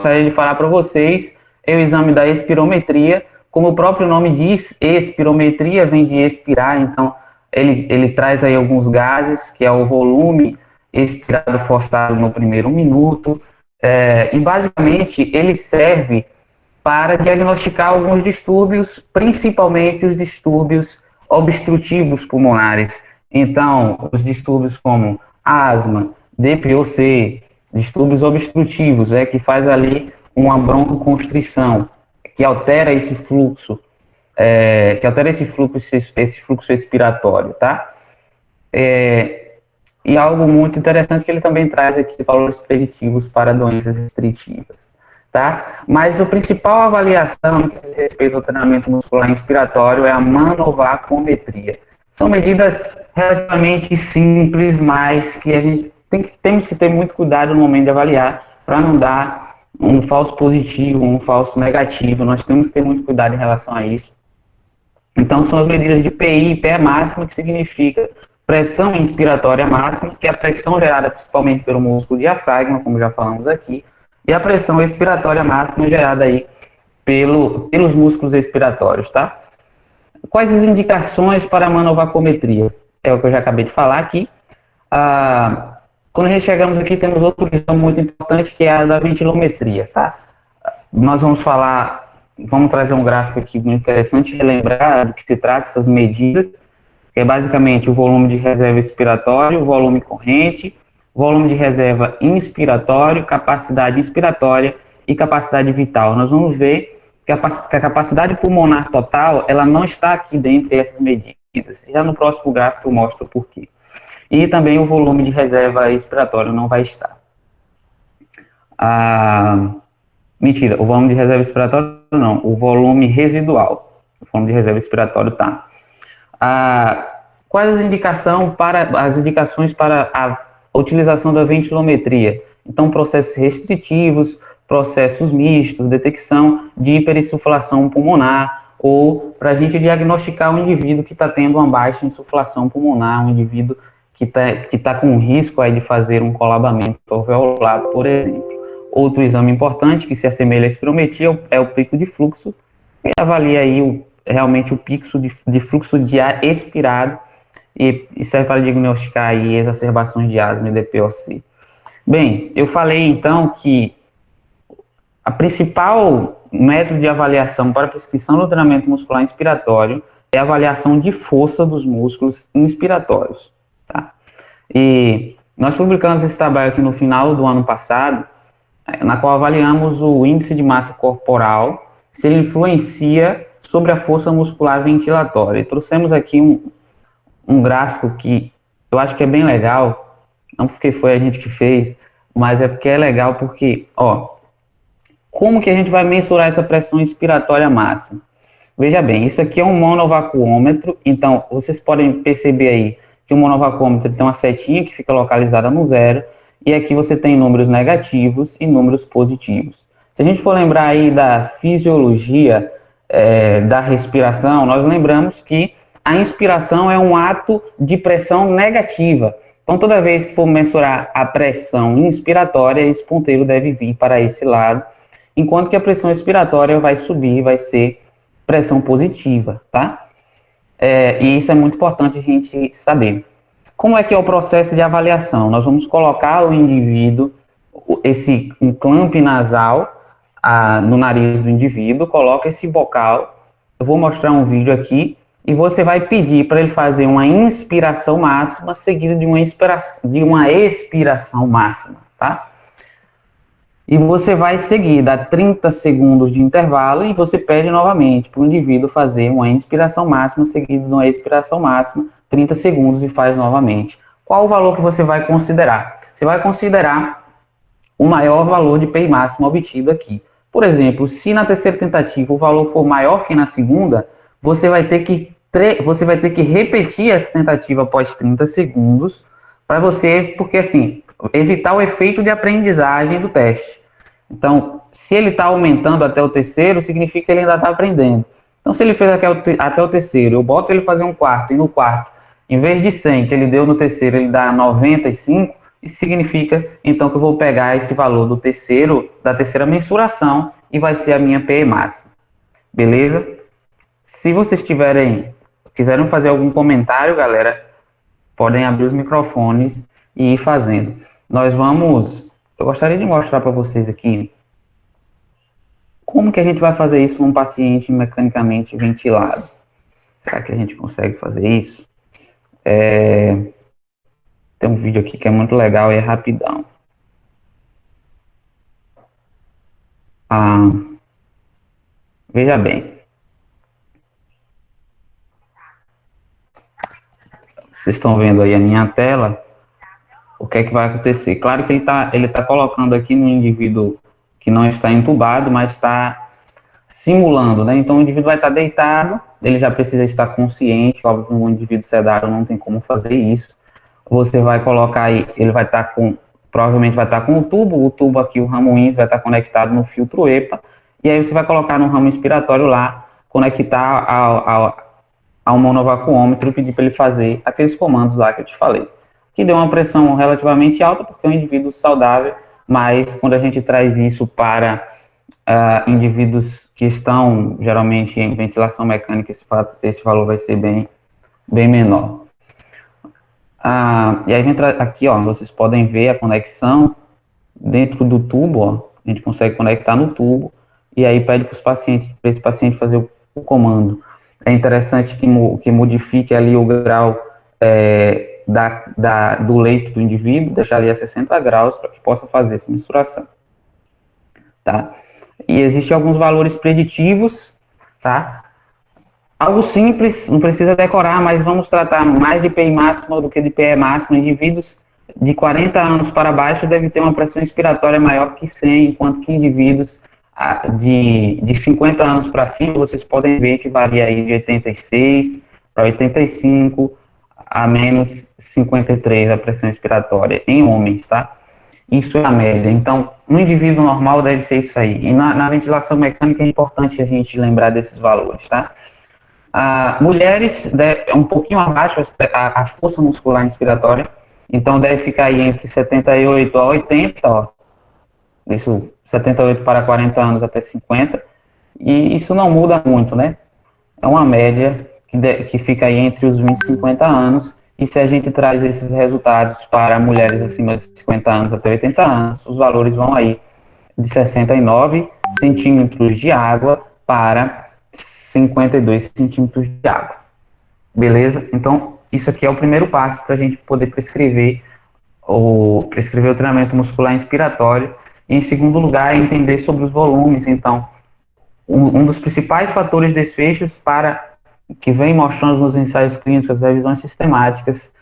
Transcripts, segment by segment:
gostaria de falar para vocês é o exame da espirometria. Como o próprio nome diz, espirometria vem de expirar, então ele traz aí alguns gases, que é o volume expirado forçado no primeiro minuto, e basicamente ele serve para diagnosticar alguns distúrbios, principalmente os distúrbios obstrutivos pulmonares. Então, os distúrbios como asma, DPOC, distúrbios obstrutivos, que faz ali uma broncoconstrição, que altera esse fluxo, esse fluxo expiratório, tá? E algo muito interessante que ele também traz aqui valores preditivos para doenças restritivas, tá? Mas a principal avaliação no que diz respeito ao treinamento muscular inspiratório é a manovacometria. São medidas relativamente simples, mas que a gente temos que ter muito cuidado no momento de avaliar, para não dar um falso positivo, um falso negativo. Nós temos que ter muito cuidado em relação a isso. Então, são as medidas de PI e pé máxima, que significa pressão inspiratória máxima, que é a pressão gerada principalmente pelo músculo diafragma, como já falamos aqui, e a pressão expiratória máxima gerada aí pelos músculos expiratórios, tá? Quais as indicações para a manovacometria? É o que eu já acabei de falar aqui. Quando a gente chegamos aqui, temos outra questão muito importante, que é a da ventilometria, tá? Nós vamos trazer um gráfico aqui muito interessante, relembrar do que se trata essas medidas, que é basicamente o volume de reserva expiratório, o volume corrente, volume de reserva inspiratório, capacidade inspiratória e capacidade vital. Nós vamos ver que a capacidade pulmonar total, ela não está aqui dentro dessas medidas. Já no próximo gráfico eu mostro por quê. E também o volume de reserva expiratória não vai estar. Mentira, o volume de reserva expiratória não, o volume residual. O volume de reserva expiratório tá. Quais as indicações para a utilização da ventilometria? Então, processos restritivos, processos mistos, detecção de hiperinsuflação pulmonar, ou para a gente diagnosticar um indivíduo que está tendo uma baixa insuflação pulmonar, um indivíduo que tá com risco aí de fazer um colabamento alveolar, por exemplo. Outro exame importante que se assemelha à espirometria é o pico de fluxo, que avalia aí realmente o pico de fluxo de ar expirado e serve para diagnosticar aí exacerbações de asma e DPOC. Bem, eu falei então que a principal método de avaliação para a prescrição do treinamento muscular inspiratório é a avaliação de força dos músculos inspiratórios. Tá? E nós publicamos esse trabalho aqui no final do ano passado, na qual avaliamos o índice de massa corporal, se ele influencia sobre a força muscular ventilatória. E trouxemos aqui um gráfico que eu acho que é bem legal, não porque foi a gente que fez, mas é porque é legal porque, como que a gente vai mensurar essa pressão inspiratória máxima? Veja bem, isso aqui é um monovacuômetro, então vocês podem perceber aí que o monovacuômetro tem uma setinha que fica localizada no 0, e aqui você tem números negativos e números positivos. Se a gente for lembrar aí da fisiologia da respiração, nós lembramos que a inspiração é um ato de pressão negativa. Então, toda vez que for mensurar a pressão inspiratória, esse ponteiro deve vir para esse lado, enquanto que a pressão expiratória vai subir, vai ser pressão positiva, tá? E isso é muito importante a gente saber. Como é que é o processo de avaliação? Nós vamos colocar o indivíduo, um clamp nasal no nariz do indivíduo, coloca esse bocal, eu vou mostrar um vídeo aqui, e você vai pedir para ele fazer uma inspiração máxima, seguida de uma expiração máxima, tá? E você vai seguir, dá 30 segundos de intervalo, e você pede novamente para o indivíduo fazer uma inspiração máxima, seguida de uma expiração máxima, 30 segundos, e faz novamente. Qual o valor que você vai considerar? Você vai considerar o maior valor de PI máximo obtido aqui. Por exemplo, se na terceira tentativa o valor for maior que na segunda, você vai ter que repetir essa tentativa após 30 segundos, porque assim, evitar o efeito de aprendizagem do teste. Então, se ele está aumentando até o terceiro, significa que ele ainda está aprendendo. Então, se ele fez até o terceiro, eu boto ele fazer um quarto, e no quarto, em vez de 100 que ele deu no terceiro, ele dá 95, Isso significa, então, que eu vou pegar esse valor da terceira mensuração e vai ser a minha PE máxima. Beleza? Se vocês quiserem fazer algum comentário, galera, podem abrir os microfones e ir fazendo. Eu gostaria de mostrar para vocês aqui como que a gente vai fazer isso num paciente mecanicamente ventilado. Será que a gente consegue fazer isso? Tem um vídeo aqui que é muito legal e é rapidão. Veja bem. Vocês estão vendo aí a minha tela. O que é que vai acontecer? Claro que ele tá colocando aqui no indivíduo que não está entubado, mas está simulando, né? Então o indivíduo vai estar deitado, ele já precisa estar consciente, óbvio que um indivíduo sedário não tem como fazer isso. Você vai colocar aí, ele vai estar provavelmente vai estar com o tubo aqui, o ramo INS vai estar conectado no filtro EPA, e aí você vai colocar no ramo inspiratório lá, conectar ao monovacuômetro e pedir para ele fazer aqueles comandos lá que eu te falei. Que deu uma pressão relativamente alta, porque é um indivíduo saudável, mas quando a gente traz isso para indivíduos que estão geralmente em ventilação mecânica, esse valor vai ser bem menor. E aí aqui, ó, vocês podem ver a conexão dentro do tubo, ó, a gente consegue conectar no tubo, e aí pede para esse paciente fazer o comando. É interessante que modifique ali o grau do leito do indivíduo, deixar ali a 60 graus para que possa fazer essa mensuração. Tá? E existem alguns valores preditivos, tá? Algo simples, não precisa decorar, mas vamos tratar mais de PI máxima do que de PE máxima. Indivíduos de 40 anos para baixo devem ter uma pressão expiratória maior que 100, enquanto que indivíduos de 50 anos para cima, vocês podem ver que varia aí de 86 para 85 a menos 53 a pressão expiratória em homens, tá? Isso é a média. Então, no indivíduo normal deve ser isso aí. E na ventilação mecânica é importante a gente lembrar desses valores, tá? Mulheres, é um pouquinho abaixo a força muscular inspiratória, então deve ficar aí entre 78 a 80, ó. Isso, 78 para 40 anos até 50, e isso não muda muito, né? É uma média que fica aí entre os 20 e 50 anos, e se a gente traz esses resultados para mulheres acima de 50 anos até 80 anos, os valores vão aí de 69 centímetros de água para 52 centímetros de água. Beleza? Então, isso aqui é o primeiro passo para a gente poder prescrever o treinamento muscular inspiratório. E, em segundo lugar, é entender sobre os volumes. Então, um dos principais fatores de desfechos que vem mostrando nos ensaios clínicos, as revisões sistemáticas,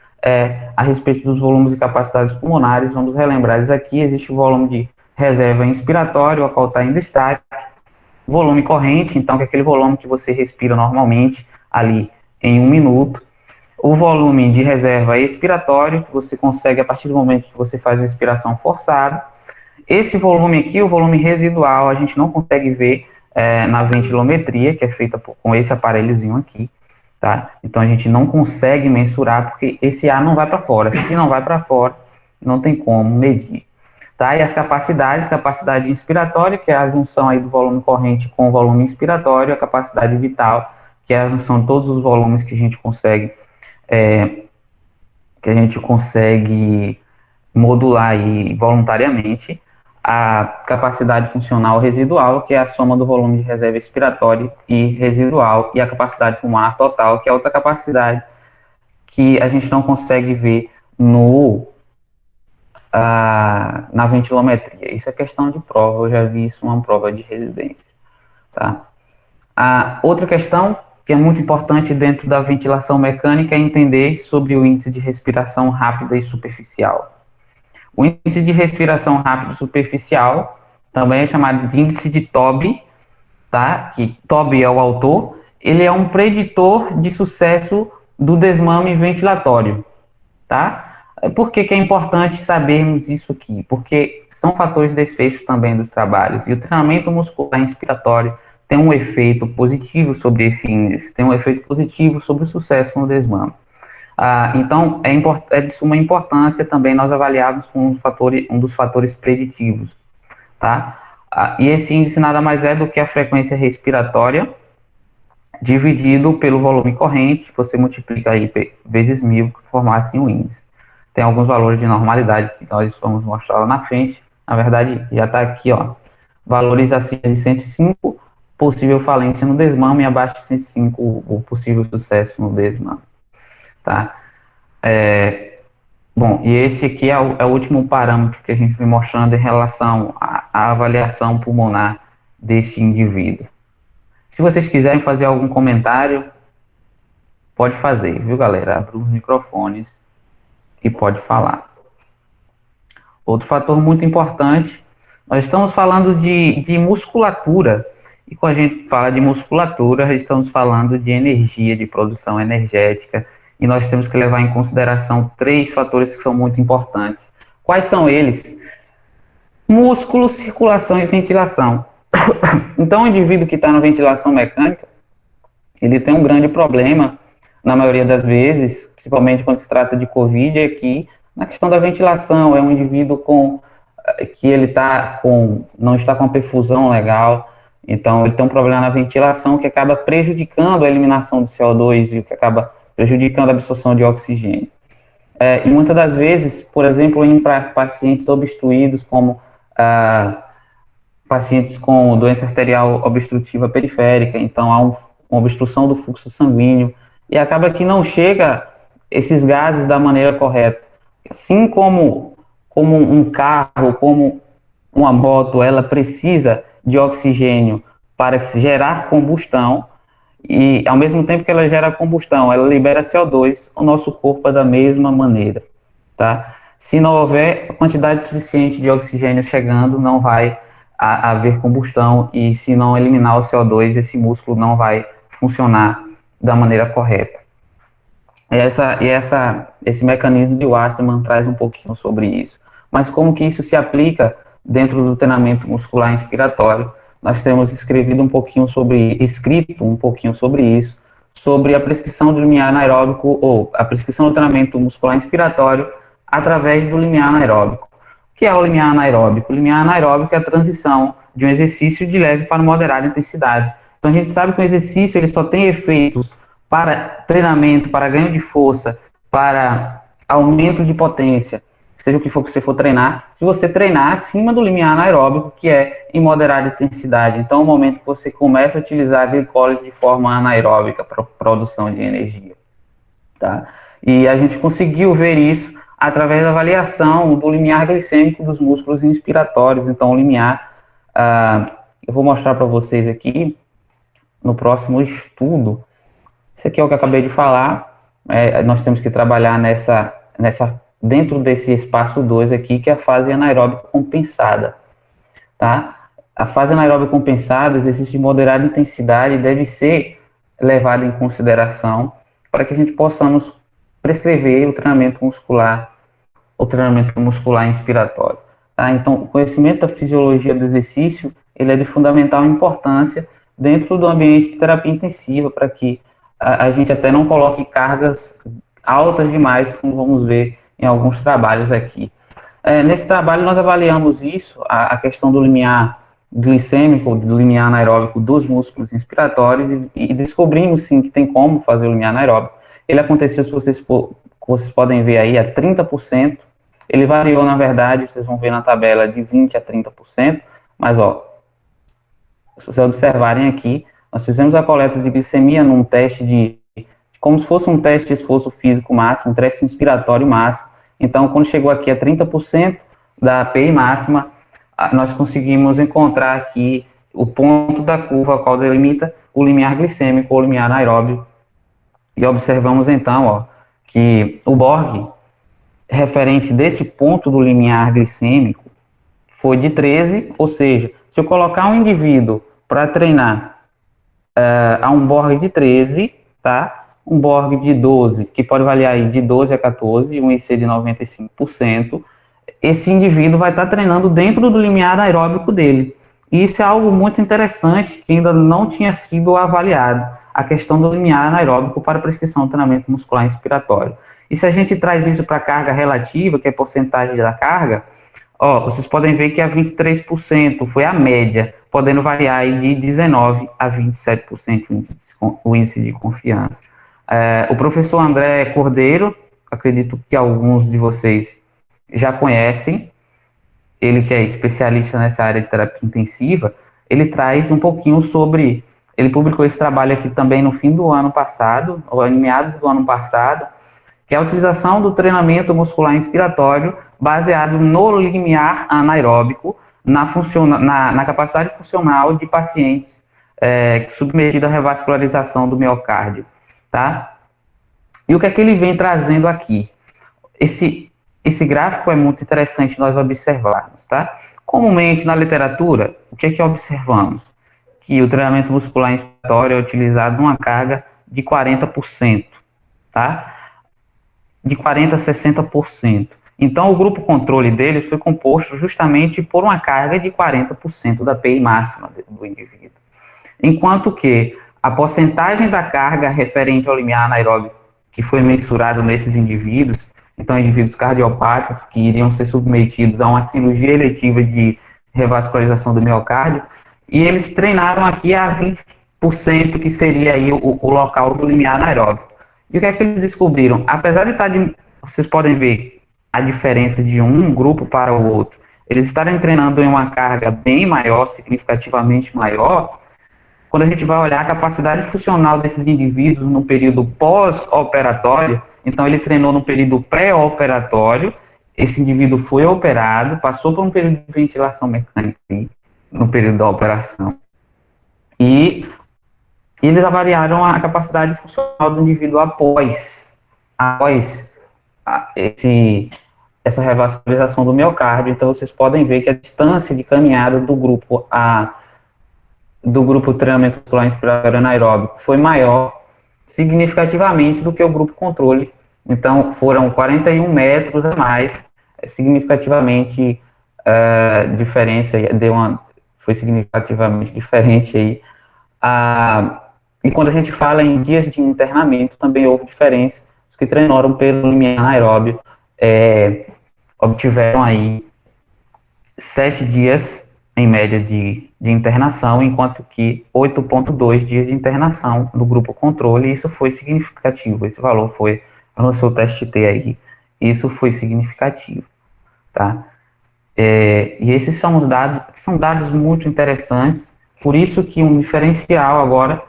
a respeito dos volumes e capacidades pulmonares. Vamos relembrar isso aqui. Existe o volume de reserva inspiratório, a qual está ainda estático, volume corrente, então, que é aquele volume que você respira normalmente ali em 1 minuto. O volume de reserva expiratório, que você consegue a partir do momento que você faz uma expiração forçada. Esse volume aqui, o volume residual, a gente não consegue ver na ventilometria, que é feita com esse aparelhozinho aqui, tá? Então, a gente não consegue mensurar, porque esse ar não vai para fora. Se não vai para fora, não tem como medir. Tá? E as capacidade inspiratória, que é a junção aí do volume corrente com o volume inspiratório, a capacidade vital, que é a junção de todos os volumes que a gente consegue modular aí voluntariamente, a capacidade funcional residual, que é a soma do volume de reserva expiratória e residual, e a capacidade pulmonar total, que é outra capacidade que a gente não consegue ver na ventilometria. Isso é questão de prova, eu já vi isso numa prova de residência. Tá? Outra questão que é muito importante dentro da ventilação mecânica é entender sobre o índice de respiração rápida e superficial. O índice de respiração rápida e superficial também é chamado de índice de Tobbe, tá? Que Tobbe é o autor. Ele é um preditor de sucesso do desmame ventilatório, tá? Por que é importante sabermos isso aqui? Porque são fatores de desfecho também dos trabalhos, e o treinamento muscular inspiratório tem um efeito positivo sobre esse índice, tem um efeito positivo sobre o sucesso no desmame. Então, é de suma importância também nós avaliarmos com um dos fatores preditivos, tá? E esse índice nada mais é do que a frequência respiratória dividido pelo volume corrente, você multiplica aí vezes 1000, que formar assim o índice. Tem alguns valores de normalidade que nós vamos mostrar lá na frente. Na verdade, já está aqui, ó, valores acima de 105, possível falência no desmame, e abaixo de 105, o possível sucesso no desmame, tá? Bom, e esse aqui é o último parâmetro que a gente vem mostrando em relação à avaliação pulmonar desse indivíduo. Se vocês quiserem fazer algum comentário, pode fazer, viu, galera? Abra os microfones e pode falar. Outro fator muito importante, nós estamos falando de musculatura, e quando a gente fala de musculatura, estamos falando de energia, de produção energética, e nós temos que levar em consideração 3 fatores que são muito importantes. Quais são eles? Músculo, circulação e ventilação. Então, o indivíduo que está na ventilação mecânica, ele tem um grande problema, na maioria das vezes, principalmente quando se trata de Covid, é que na questão da ventilação, é um indivíduo que ele não está com a perfusão legal, então ele tem um problema na ventilação que acaba prejudicando a eliminação do CO2 e que acaba prejudicando a absorção de oxigênio. E muitas das vezes, por exemplo, em pacientes obstruídos, como pacientes com doença arterial obstrutiva periférica, então há uma obstrução do fluxo sanguíneo, e acaba que não chega esses gases da maneira correta. Assim como um carro, como uma moto, ela precisa de oxigênio para gerar combustão, e ao mesmo tempo que ela gera combustão, ela libera CO2, o nosso corpo é da mesma maneira, tá? Se não houver quantidade suficiente de oxigênio chegando, não vai haver combustão, e se não eliminar o CO2, esse músculo não vai funcionar da maneira correta. Esse mecanismo de Wassermann traz um pouquinho sobre isso. Mas como que isso se aplica dentro do treinamento muscular inspiratório? Nós temos escrito um pouquinho sobre isso, sobre a prescrição do limiar anaeróbico, ou a prescrição do treinamento muscular inspiratório através do limiar anaeróbico. O que é o limiar anaeróbico? O limiar anaeróbico é a transição de um exercício de leve para moderada intensidade. Então a gente sabe que o exercício ele só tem efeitos para treinamento, para ganho de força, para aumento de potência, seja o que for que você for treinar, se você treinar acima do limiar anaeróbico, que é em moderada intensidade. Então, é o momento que você começa a utilizar a glicólise de forma anaeróbica para produção de energia. Tá? E a gente conseguiu ver isso através da avaliação do limiar glicêmico dos músculos inspiratórios. Então, o limiar, eu vou mostrar para vocês aqui no próximo estudo. Esse aqui é o que eu acabei de falar. Nós temos que trabalhar dentro desse espaço 2 aqui, que é a fase anaeróbica compensada, tá? A fase anaeróbica compensada, exercício de moderada intensidade, deve ser levado em consideração para que a gente possamos prescrever o treinamento muscular inspiratório, tá? Então, o conhecimento da fisiologia do exercício, ele é de fundamental importância dentro do ambiente de terapia intensiva, para que a gente até não coloque cargas altas demais, como vamos ver em alguns trabalhos aqui. Nesse trabalho nós avaliamos isso, a questão do limiar glicêmico, do limiar anaeróbico dos músculos inspiratórios, e descobrimos sim que tem como fazer o limiar anaeróbico. Ele aconteceu, se vocês podem ver aí, a 30%, ele variou na verdade, vocês vão ver na tabela, de 20% a 30%, mas ó, se vocês observarem aqui, nós fizemos a coleta de glicemia num teste como se fosse um teste de esforço físico máximo, um teste inspiratório máximo. Então, quando chegou aqui a 30% da API máxima, nós conseguimos encontrar aqui o ponto da curva a qual delimita o limiar glicêmico ou limiar anaeróbio. E observamos então, ó, que o Borg, referente desse ponto do limiar glicêmico, foi de 13, ou seja, se eu colocar um indivíduo para treinar a um Borg de 13, tá? Um Borg de 12, que pode variar aí de 12 a 14, um IC de 95%, esse indivíduo vai estar treinando dentro do limiar anaeróbico dele. E isso é algo muito interessante que ainda não tinha sido avaliado, a questão do limiar anaeróbico para prescrição de treinamento muscular inspiratório. E se a gente traz isso para a carga relativa, que é porcentagem da carga, ó, vocês podem ver que a 23% foi a média, podendo variar aí de 19% a 27% o índice de confiança. O professor André Cordeiro, acredito que alguns de vocês já conhecem, ele que é especialista nessa área de terapia intensiva, ele traz um pouquinho sobre, ele publicou esse trabalho aqui também no fim do ano passado, ou em meados do ano passado, que é a utilização do treinamento muscular inspiratório baseado no limiar anaeróbico na capacidade funcional de pacientes submetidos à revascularização do miocárdio, tá? E o que é que ele vem trazendo aqui? Esse gráfico é muito interessante nós observarmos, tá? Comumente na literatura, o que é que observamos? Que o treinamento muscular inspiratório é utilizado numa carga de 40%, tá? De 40% a 60%. Então, o grupo controle deles foi composto justamente por uma carga de 40% da PI máxima do indivíduo. Enquanto que a porcentagem da carga referente ao limiar anaeróbico que foi mensurado nesses indivíduos, então indivíduos cardiopáticos que iriam ser submetidos a uma cirurgia eletiva de revascularização do miocárdio, e eles treinaram aqui a 20%, que seria aí o local do limiar anaeróbico. E o que é que eles descobriram? Apesar de estar vocês podem ver a diferença de um grupo para o outro, eles estarem treinando em uma carga bem maior, significativamente maior, quando a gente vai olhar a capacidade funcional desses indivíduos no período pós-operatório, então ele treinou no período pré-operatório, esse indivíduo foi operado, passou por um período de ventilação mecânica no período da operação, e eles avaliaram a capacidade funcional do indivíduo após essa revascularização do miocárdio. Então, vocês podem ver que a distância de caminhada do grupo treinamento muscular inspiratório anaeróbico foi maior significativamente do que o grupo controle. Então, foram 41 metros a mais, significativamente diferença, foi significativamente diferente aí. E quando a gente fala em dias de internamento, também houve diferença. Os que treinaram pelo limiar anaeróbio obtiveram aí 7 dias em média de internação, enquanto que 8,2 dias de internação do grupo controle. Isso foi significativo, esse valor foi no seu teste T aí, isso foi significativo, tá? E esses são dados muito interessantes, por isso que um diferencial agora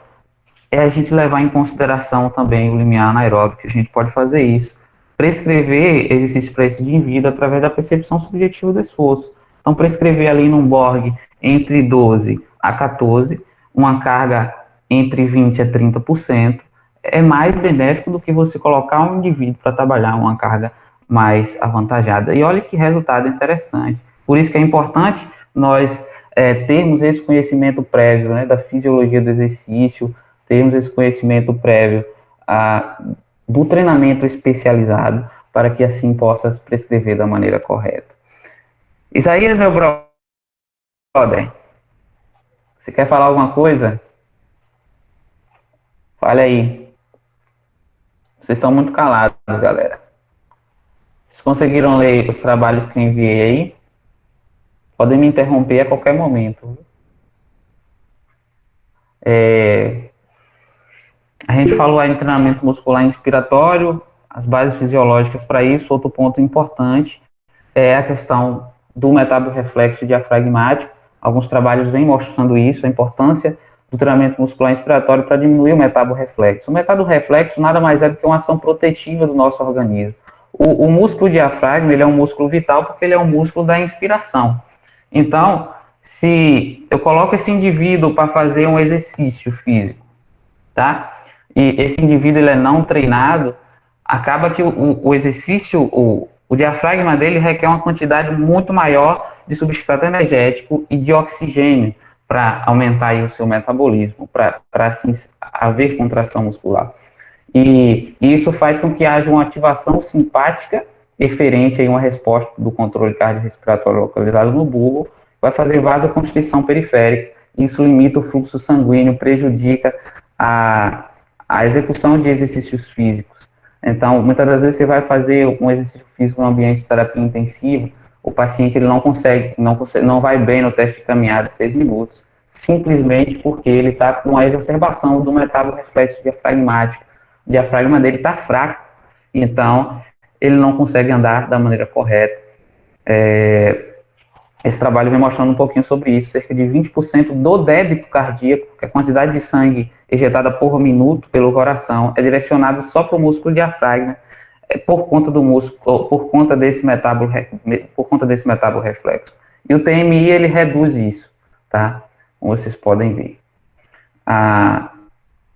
é a gente levar em consideração também o limiar anaeróbico. A gente pode fazer isso, prescrever exercício para esse indivíduo através da percepção subjetiva do esforço. Então, prescrever ali num Borg entre 12 a 14, uma carga entre 20 a 30%, é mais benéfico do que você colocar um indivíduo para trabalhar uma carga mais avantajada. E olha que resultado interessante. Por isso que é importante nós termos esse conhecimento prévio, né, da fisiologia do exercício, termos esse conhecimento prévio do treinamento especializado, para que assim possa prescrever da maneira correta. Isaías, meu brother, você quer falar alguma coisa? Fale aí. Vocês estão muito calados, galera. Vocês conseguiram ler os trabalhos que eu enviei aí? Podem me interromper a qualquer momento. A gente falou aí em treinamento muscular inspiratório, as bases fisiológicas para isso. Outro ponto importante é a questão do metaborreflexo diafragmático. Alguns trabalhos vêm mostrando isso, a importância do treinamento muscular inspiratório para diminuir o metaborreflexo. O metaborreflexo nada mais é do que uma ação protetiva do nosso organismo. O músculo diafragma, ele é um músculo vital porque ele é um músculo da inspiração. Então, se eu coloco esse indivíduo para fazer um exercício físico, tá? E esse indivíduo ele é não treinado, acaba que o exercício, o diafragma dele requer uma quantidade muito maior de substrato energético e de oxigênio para aumentar aí o seu metabolismo, para assim haver contração muscular. E isso faz com que haja uma ativação simpática eferente a uma resposta do controle cardiorrespiratório localizado no bulbo, vai fazer vasoconstrição periférica. Isso limita o fluxo sanguíneo, prejudica a execução de exercícios físicos. Então, muitas das vezes você vai fazer um exercício físico no ambiente de terapia intensiva, o paciente ele não vai bem no teste de caminhada 6 minutos, simplesmente porque ele está com a exacerbação do metaborreflexo diafragmático. O diafragma dele está fraco, então ele não consegue andar da maneira correta. Esse trabalho vem mostrando um pouquinho sobre isso, cerca de 20% do débito cardíaco, que é a quantidade de sangue ejetada por minuto pelo coração, é direcionado só para o músculo diafragma, por conta do músculo, por conta desse metaborreflexo. E o TMI, ele reduz isso, tá? Como vocês podem ver.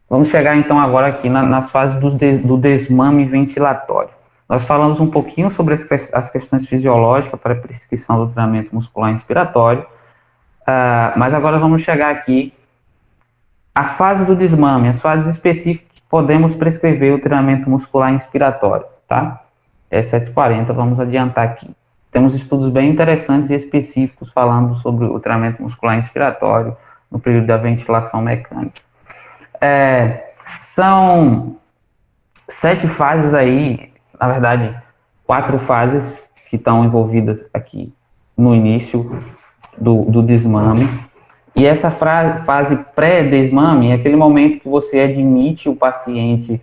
Vamos chegar então agora aqui nas fases do desmame ventilatório. Nós falamos um pouquinho sobre as questões fisiológicas para a prescrição do treinamento muscular inspiratório, mas agora vamos chegar aqui à fase do desmame, as fases específicas que podemos prescrever o treinamento muscular inspiratório, tá? É 7h40, vamos adiantar aqui. Temos estudos bem interessantes e específicos falando sobre o treinamento muscular inspiratório no período da ventilação mecânica. São 7 fases aí, na verdade, 4 fases que estão envolvidas aqui no início do desmame. E essa fase pré-desmame é aquele momento que você admite o paciente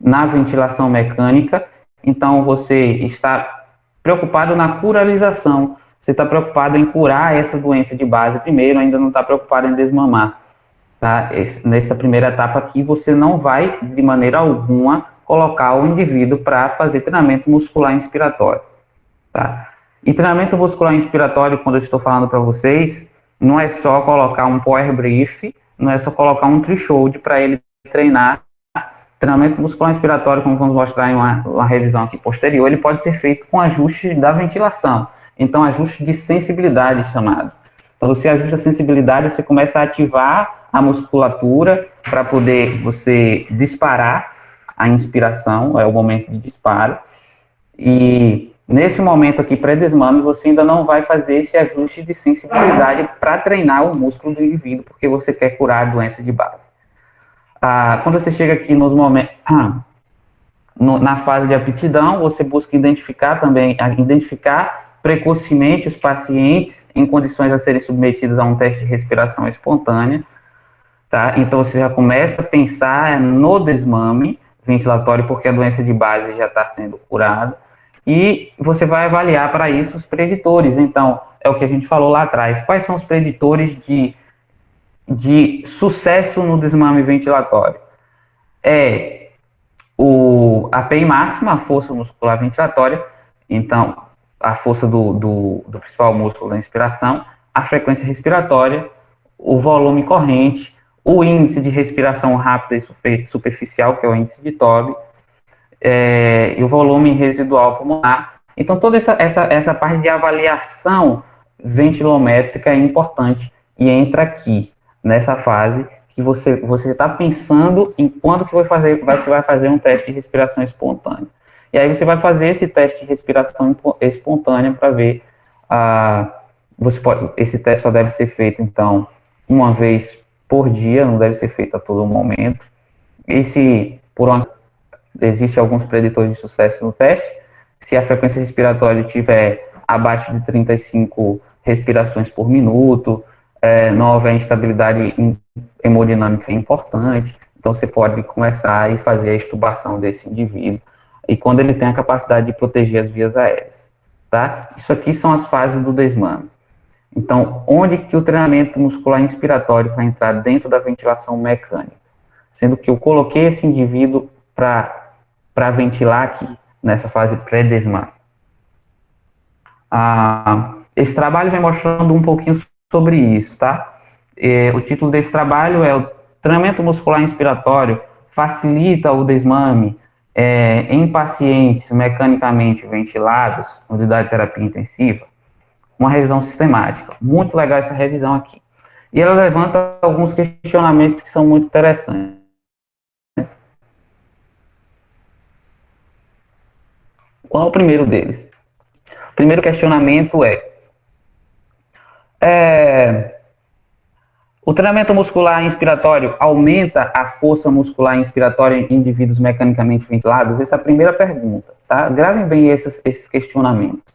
na ventilação mecânica, então você está preocupado na curalização, você está preocupado em curar essa doença de base primeiro, ainda não está preocupado em desmamar. Tá? Nessa primeira etapa aqui, você não vai, de maneira alguma, colocar o indivíduo para fazer treinamento muscular inspiratório. Tá? E treinamento muscular inspiratório, quando eu estou falando para vocês, não é só colocar um power brief, não é só colocar um threshold para ele treinar. Treinamento muscular inspiratório, como vamos mostrar em uma revisão aqui posterior, ele pode ser feito com ajuste da ventilação. Então, ajuste de sensibilidade chamado. Então, você ajusta a sensibilidade, você começa a ativar a musculatura para poder você disparar a inspiração, é o momento de disparo. E nesse momento aqui, pré-desmame, você ainda não vai fazer esse ajuste de sensibilidade para treinar o músculo do indivíduo, porque você quer curar a doença de base. Quando você chega aqui nos momentos, na fase de aptidão, você busca identificar precocemente os pacientes em condições a serem submetidos a um teste de respiração espontânea, tá? Então, você já começa a pensar no desmame ventilatório, porque a doença de base já está sendo curada, e você vai avaliar para isso os preditores. Então, é o que a gente falou lá atrás. Quais são os preditores de sucesso no desmame ventilatório? A PI máxima, a força muscular ventilatória, então, a força do principal músculo da inspiração, a frequência respiratória, o volume corrente, o índice de respiração rápida e superficial, que é o índice de Todd, e o volume residual pulmonar. Então, toda essa parte de avaliação ventilométrica é importante e entra aqui, nessa fase que você está pensando em quando que você vai fazer um teste de respiração espontânea. E aí você vai fazer esse teste de respiração espontânea para ver, esse teste só deve ser feito, então, uma vez por dia, não deve ser feito a todo momento. E se, existem alguns preditores de sucesso no teste, se a frequência respiratória estiver abaixo de 35 respirações por minuto, não houver instabilidade hemodinâmica importante, então você pode começar e fazer a extubação desse indivíduo, e quando ele tem a capacidade de proteger as vias aéreas, tá? Isso aqui são as fases do desmame. Então, onde que o treinamento muscular inspiratório vai entrar dentro da ventilação mecânica? Sendo que eu coloquei esse indivíduo para ventilar aqui, nessa fase pré-desmame. Esse trabalho vem mostrando um pouquinho sobre isso, tá? O título desse trabalho é o treinamento muscular inspiratório facilita o desmame em pacientes mecanicamente ventilados, unidade de terapia intensiva, uma revisão sistemática. Muito legal essa revisão aqui. E ela levanta alguns questionamentos que são muito interessantes. Qual é o primeiro deles? O primeiro questionamento O treinamento muscular inspiratório aumenta a força muscular inspiratória em indivíduos mecanicamente ventilados? Essa é a primeira pergunta, tá? Gravem bem esses questionamentos.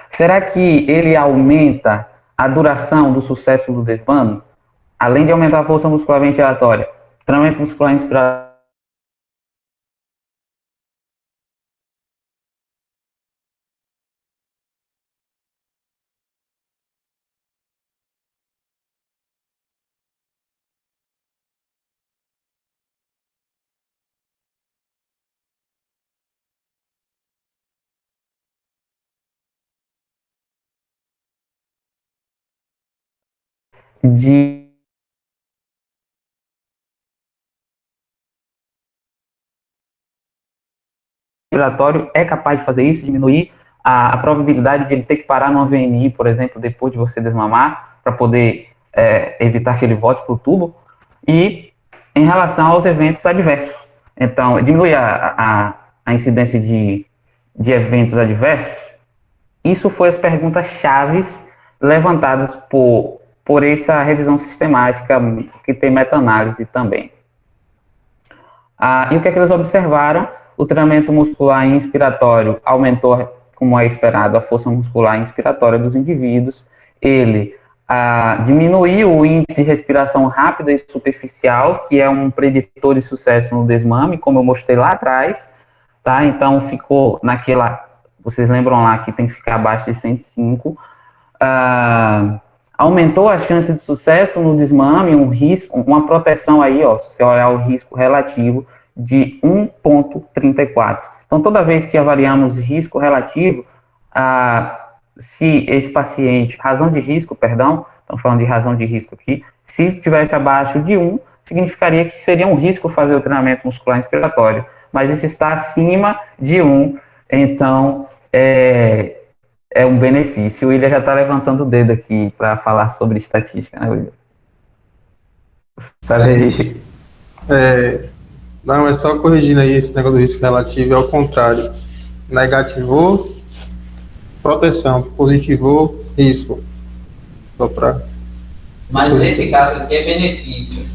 Será que ele aumenta a duração do sucesso do desmame? Além de aumentar a força muscular ventilatória, treinamento muscular inspiratório de respiratório é capaz de fazer isso, diminuir a probabilidade de ele ter que parar numa VNI, por exemplo, depois de você desmamar, para poder evitar que ele volte para o tubo. E em relação aos eventos adversos, então, diminui a incidência de eventos adversos. Isso foi as perguntas chaves levantadas por essa revisão sistemática, que tem meta-análise também. E o que é que eles observaram? O treinamento muscular inspiratório aumentou, como é esperado, a força muscular inspiratória dos indivíduos. Ele diminuiu o índice de respiração rápida e superficial, que é um preditor de sucesso no desmame, como eu mostrei lá atrás, tá? Então, ficou naquela... Vocês lembram lá que tem que ficar abaixo de 105. Aumentou a chance de sucesso no desmame, um risco, uma proteção aí, ó, se você olhar o risco relativo, de 1,34. Então, toda vez que avaliamos risco relativo, se esse paciente, razão de risco, perdão, estamos falando de razão de risco aqui, se tivesse abaixo de 1, significaria que seria um risco fazer o treinamento muscular inspiratório, mas esse está acima de 1, então é um benefício. O William já está levantando o dedo aqui para falar sobre estatística, né, William? Não, é só corrigindo aí esse negócio do risco relativo, é ao contrário. Negativou, proteção, positivou, risco. Só para... Mas nesse caso aqui é benefício.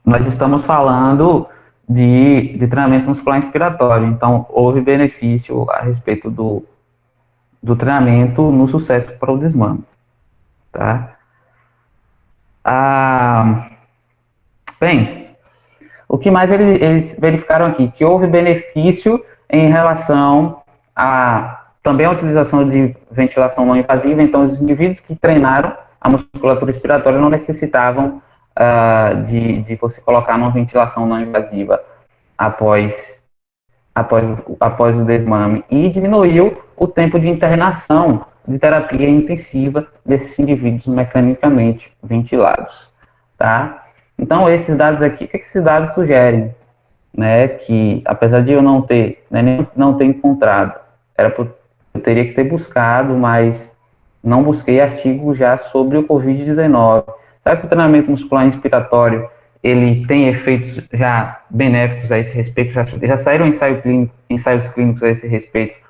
Nós estamos falando de treinamento muscular inspiratório, então houve benefício a respeito do treinamento no sucesso para o desmame, tá? Bem, o que mais eles verificaram aqui? Que houve benefício em relação também a utilização de ventilação não invasiva. Então, os indivíduos que treinaram a musculatura respiratória não necessitavam de você colocar uma ventilação não invasiva após o desmame, e diminuiu o tempo de internação de terapia intensiva desses indivíduos mecanicamente ventilados, tá? Então, esses dados aqui, o que esses dados sugerem? Né, que, apesar de eu não ter encontrado, eu teria que ter buscado, mas não busquei artigos já sobre o Covid-19. Sabe que o treinamento muscular inspiratório, ele tem efeitos já benéficos a esse respeito? Já saíram ensaios clínicos a esse respeito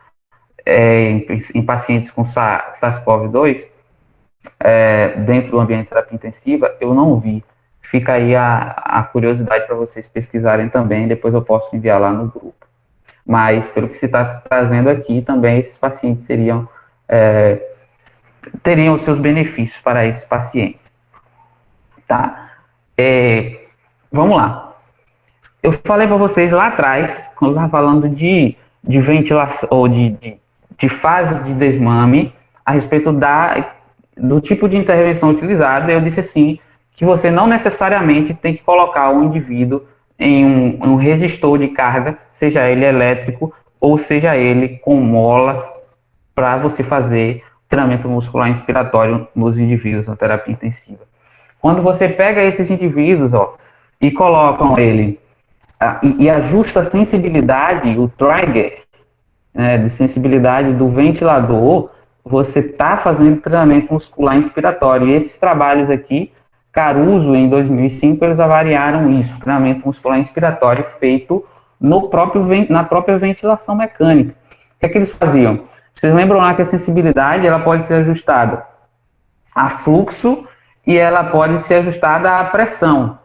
em pacientes com SARS-CoV-2 dentro do ambiente de terapia intensiva? Eu não vi. Fica aí a curiosidade para vocês pesquisarem também, depois eu posso enviar lá no grupo. Mas, pelo que se está trazendo aqui, também esses pacientes teriam os seus benefícios para esses pacientes. Tá? Vamos lá. Eu falei para vocês lá atrás, quando eu estava falando de ventilação, ou de fases de desmame, a respeito do tipo de intervenção utilizada, eu disse assim, que você não necessariamente tem que colocar o indivíduo em um resistor de carga, seja ele elétrico ou seja ele com mola, para você fazer treinamento muscular inspiratório nos indivíduos na terapia intensiva. Quando você pega esses indivíduos, e colocam ele e ajusta a sensibilidade, o trigger, de sensibilidade do ventilador, você está fazendo treinamento muscular inspiratório. E esses trabalhos aqui, Caruso, em 2005, eles avaliaram isso, treinamento muscular inspiratório feito na própria ventilação mecânica. O que é que eles faziam? Vocês lembram lá que a sensibilidade ela pode ser ajustada a fluxo e ela pode ser ajustada à pressão.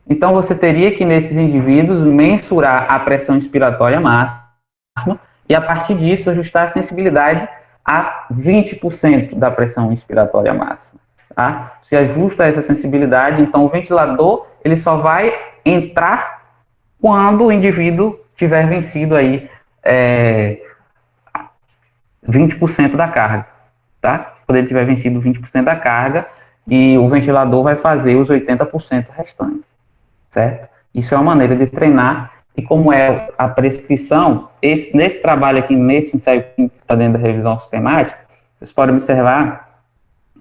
Então, você teria que, nesses indivíduos, mensurar a pressão inspiratória máxima e, a partir disso, ajustar a sensibilidade a 20% da pressão inspiratória máxima. Tá? Se ajusta essa sensibilidade, então o ventilador ele só vai entrar quando o indivíduo tiver vencido aí 20% da carga. Tá? Quando ele tiver vencido 20% da carga, e o ventilador vai fazer os 80% restantes. Certo? Isso é uma maneira de treinar, e como é a prescrição, nesse trabalho aqui, nesse ensaio que está dentro da revisão sistemática, vocês podem observar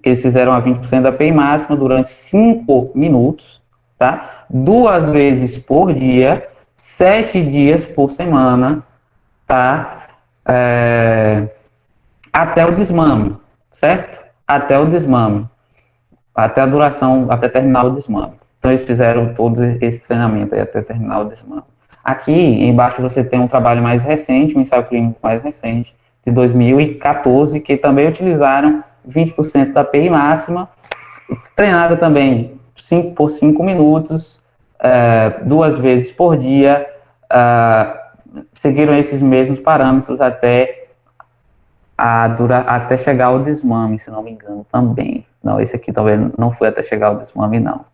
que eles fizeram a 20% da PI máxima durante 5 minutos, tá? 2 vezes por dia, 7 dias por semana, tá? Até o desmame, certo? Até o desmame, até a duração, até terminar o desmame. Então, eles fizeram todo esse treinamento aí até terminar o desmame. Aqui, embaixo, você tem um trabalho mais recente, um ensaio clínico mais recente, de 2014, que também utilizaram 20% da PI máxima, treinado também por 5 minutos, 2 vezes por dia, seguiram esses mesmos parâmetros até chegar ao desmame, se não me engano, também. Não, esse aqui também não foi até chegar ao desmame, não.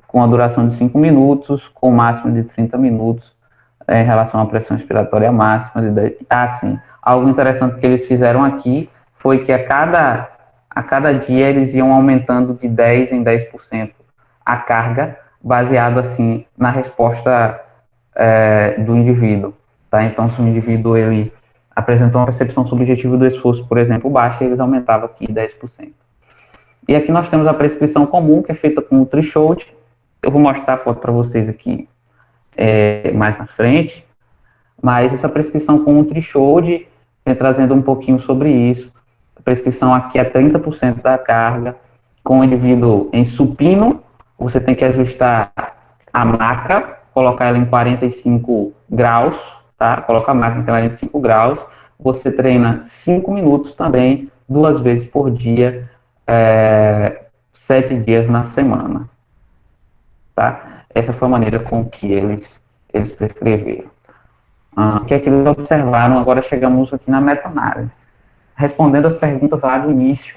Com a duração de 5 minutos, com o máximo de 30 minutos, em relação à pressão inspiratória máxima de 10. Sim, algo interessante que eles fizeram aqui foi que a cada dia eles iam aumentando de 10 em 10% a carga, baseado assim na resposta do indivíduo. Tá? Então, se o indivíduo ele apresentou uma percepção subjetiva do esforço, por exemplo, baixa, eles aumentavam aqui 10%. E aqui nós temos a prescrição comum, que é feita com o threshold. Eu vou mostrar a foto para vocês aqui mais na frente, mas essa prescrição com o threshold, trazendo um pouquinho sobre isso. A prescrição aqui é 30% da carga, com o indivíduo em supino, você tem que ajustar a maca, colocar ela em 45 graus, tá? Coloca a maca em 45 graus, você treina 5 minutos também, 2 vezes por dia, 7 dias na semana. Tá? Essa foi a maneira com que eles prescreveram. O que é que eles observaram? Agora chegamos aqui na meta-análise. Respondendo as perguntas lá do início,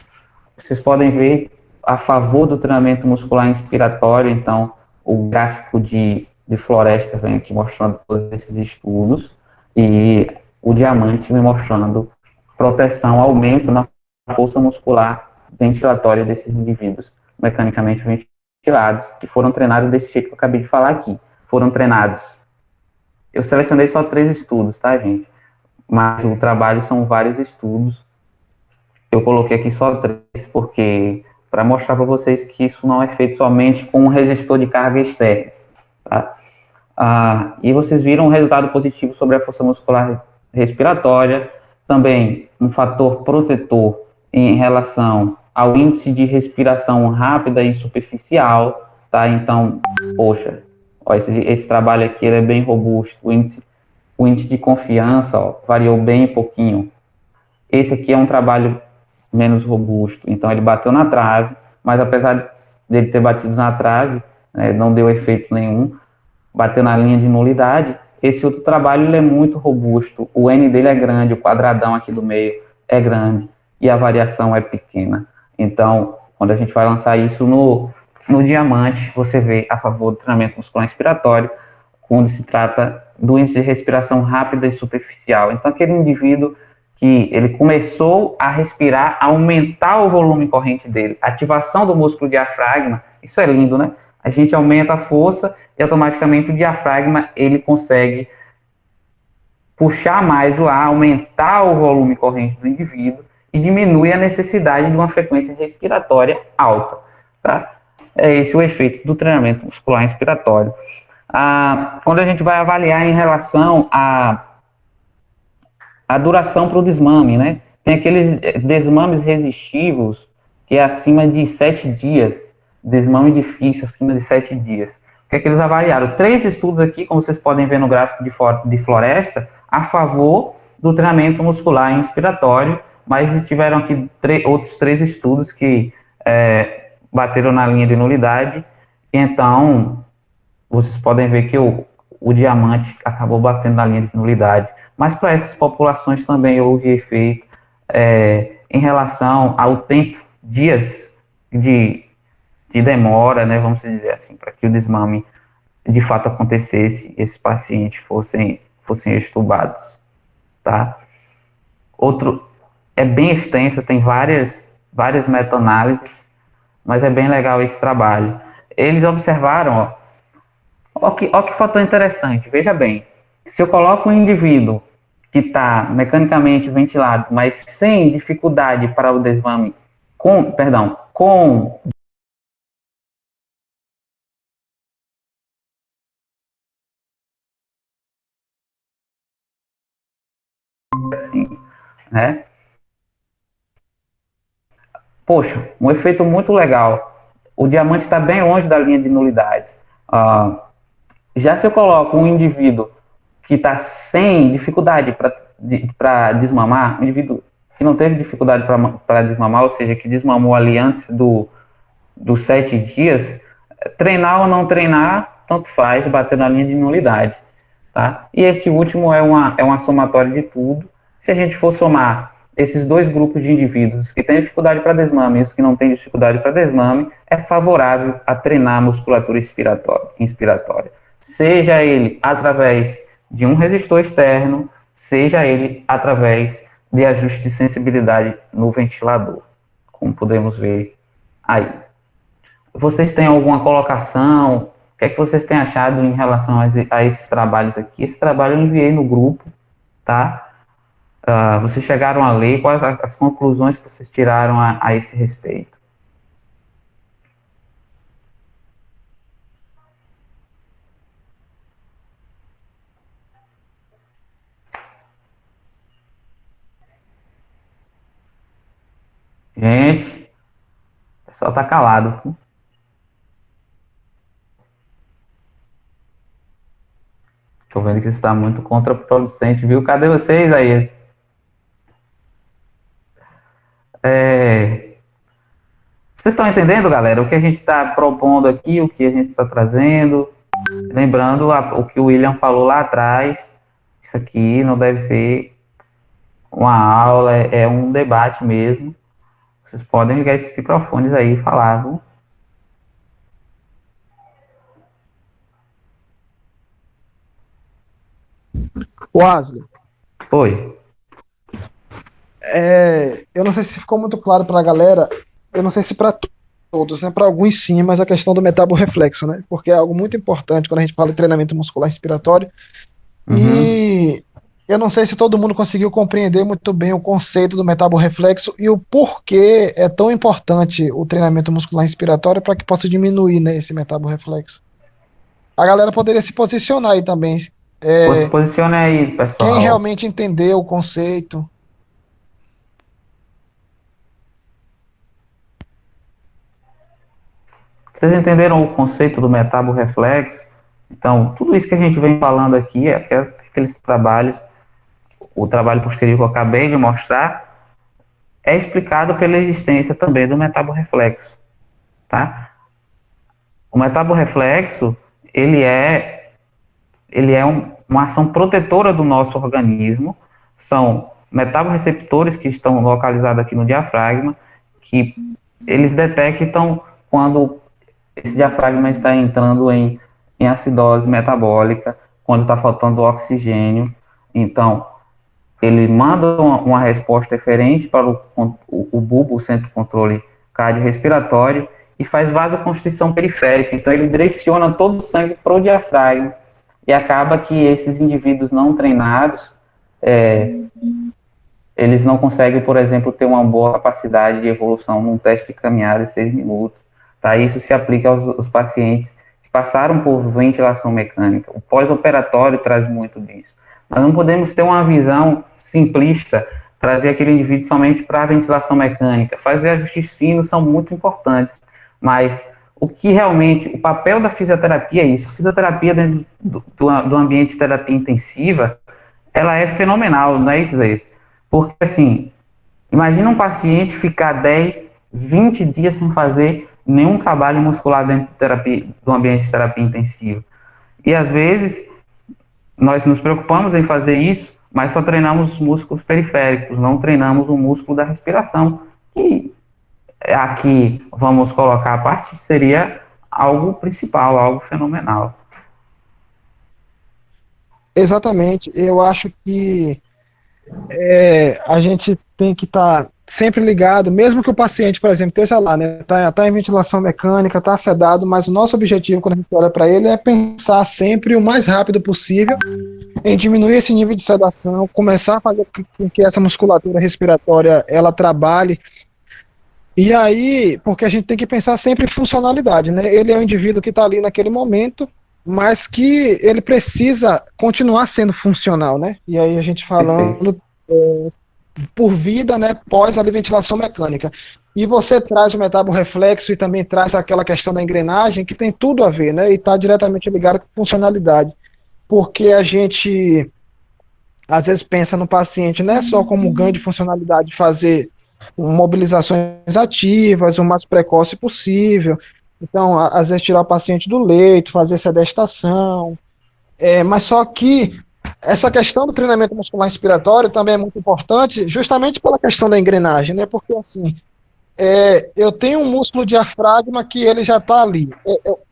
vocês podem ver a favor do treinamento muscular inspiratório, então, o gráfico de floresta vem aqui mostrando todos esses estudos, e o diamante me mostrando proteção, aumento na força muscular ventilatória desses indivíduos mecanicamente ventilados, que foram treinados desse jeito que eu acabei de falar aqui. Foram treinados. Eu selecionei só 3 estudos, tá, gente? Mas o trabalho são vários estudos. Eu coloquei aqui só 3, porque para mostrar para vocês que isso não é feito somente com um resistor de carga externa. Tá? E vocês viram um resultado positivo sobre a força muscular respiratória, também um fator protetor em relação ao índice de respiração rápida e superficial, tá? Então, poxa, ó, esse trabalho aqui ele é bem robusto, o índice de confiança, ó, variou bem pouquinho. Esse aqui é um trabalho menos robusto, então ele bateu na trave, mas apesar dele ter batido na trave, não deu efeito nenhum, bateu na linha de nulidade. Esse outro trabalho ele é muito robusto, o N dele é grande, o quadradão aqui do meio é grande, e a variação é pequena. Então, quando a gente vai lançar isso no diamante, você vê a favor do treinamento muscular inspiratório, quando se trata do índice de respiração rápida e superficial. Então, aquele indivíduo que ele começou a respirar, aumentar o volume corrente dele, ativação do músculo diafragma, isso é lindo, né? A gente aumenta a força e automaticamente o diafragma, ele consegue puxar mais o ar, aumentar o volume corrente do indivíduo e diminui a necessidade de uma frequência respiratória alta, tá? É esse o efeito do treinamento muscular inspiratório. Quando a gente vai avaliar em relação à duração para o desmame, né? Tem aqueles desmames resistivos que é acima de 7 dias, desmame difícil acima de 7 dias. O que é que eles avaliaram? 3 estudos aqui, como vocês podem ver no gráfico de floresta, a favor do treinamento muscular inspiratório, mas tiveram aqui outros 3 estudos que bateram na linha de nulidade, e então vocês podem ver que o diamante acabou batendo na linha de nulidade. Mas para essas populações também houve efeito em relação ao tempo, dias de demora, né, vamos dizer assim, para que o desmame de fato acontecesse, esses pacientes fossem estubados, tá? Outro, é bem extensa, tem várias meta-análises, mas é bem legal esse trabalho. Eles observaram, ó que fator interessante, veja bem, se eu coloco um indivíduo que está mecanicamente ventilado, mas sem dificuldade para o desmame, com assim, né? Poxa, um efeito muito legal. O diamante está bem longe da linha de nulidade. Já se eu coloco um indivíduo que está sem dificuldade para desmamar, um indivíduo que não teve dificuldade para desmamar, ou seja, que desmamou ali antes dos 7 dias, treinar ou não treinar, tanto faz, bater na linha de nulidade. Tá? E esse último é uma somatória de tudo. Se a gente for somar esses dois grupos de indivíduos que têm dificuldade para desmame e os que não têm dificuldade para desmame, é favorável a treinar a musculatura inspiratória. Seja ele através de um resistor externo, seja ele através de ajuste de sensibilidade no ventilador, como podemos ver aí. Vocês têm alguma colocação? O que é que vocês têm achado em relação a esses trabalhos aqui? Esse trabalho eu enviei no grupo, tá? Vocês chegaram a ler, quais as conclusões que vocês tiraram a esse respeito? Gente, o pessoal tá calado. Tô vendo que isso está muito contraproducente, viu? Cadê vocês aí? Vocês estão entendendo, galera, o que a gente está propondo aqui, o que a gente está trazendo? Lembrando o que o William falou lá atrás, isso aqui não deve ser uma aula, é um debate mesmo. Vocês podem ligar esses microfones aí e falar, viu? Wesley, Oi. eu não sei se ficou muito claro para a galera, eu não sei se para todos, né? Para alguns sim, mas a questão do metaborreflexo, né? Porque é algo muito importante quando a gente fala de treinamento muscular respiratório. E eu não sei se todo mundo conseguiu compreender muito bem o conceito do metaborreflexo e o porquê é tão importante o treinamento muscular respiratório para que possa diminuir, né, esse metaborreflexo. A galera poderia se posicionar aí também. Se posicione aí, pessoal. Quem realmente entendeu o conceito. Vocês entenderam o conceito do metaborreflexo? Então, tudo isso que a gente vem falando aqui, aqueles trabalhos, o trabalho posterior que eu acabei de mostrar, é explicado pela existência também do metaborreflexo, tá? O metaborreflexo, ele é uma ação protetora do nosso organismo, são metaborreceptores que estão localizados aqui no diafragma, que eles detectam quando esse diafragma está entrando em acidose metabólica, quando está faltando oxigênio. Então, ele manda uma resposta diferente para o bulbo, o centro de controle cardiorrespiratório, e faz vasoconstrição periférica. Então, ele direciona todo o sangue para o diafragma, e acaba que esses indivíduos não treinados, eles não conseguem, por exemplo, ter uma boa capacidade de evolução num teste de caminhada de 6 minutos. Tá? Isso se aplica aos pacientes que passaram por ventilação mecânica. O pós-operatório traz muito disso. Nós não podemos ter uma visão simplista, trazer aquele indivíduo somente para a ventilação mecânica. Fazer ajustes finos são muito importantes, mas o que realmente, o papel da fisioterapia é isso. A fisioterapia dentro do ambiente de terapia intensiva, ela é fenomenal, não é isso? Porque, assim, imagina um paciente ficar 10, 20 dias sem fazer nenhum trabalho muscular dentro do ambiente de terapia intensiva. E às vezes nós nos preocupamos em fazer isso, mas só treinamos os músculos periféricos, não treinamos o músculo da respiração, que aqui vamos colocar a parte seria algo principal, algo fenomenal. Exatamente, eu acho que a gente tem que estar sempre ligado, mesmo que o paciente, por exemplo, esteja lá, né, tá em ventilação mecânica, tá sedado, mas o nosso objetivo quando a gente olha para ele é pensar sempre o mais rápido possível em diminuir esse nível de sedação, começar a fazer com que essa musculatura respiratória ela trabalhe. E aí, porque a gente tem que pensar sempre em funcionalidade, né? Ele é um indivíduo que está ali naquele momento, mas que ele precisa continuar sendo funcional, né? E aí a gente falando por vida, né, pós a ventilação mecânica. E você traz o metaborreflexo e também traz aquela questão da engrenagem, que tem tudo a ver, né? E está diretamente ligado com funcionalidade. Porque a gente, às vezes, pensa no paciente, não é só como ganho de funcionalidade fazer mobilizações ativas, o mais precoce possível. Então, às vezes, tirar o paciente do leito, fazer sedestação. Mas só que essa questão do treinamento muscular respiratório também é muito importante, justamente pela questão da engrenagem, né? Porque, assim, eu tenho um músculo diafragma que ele já está ali.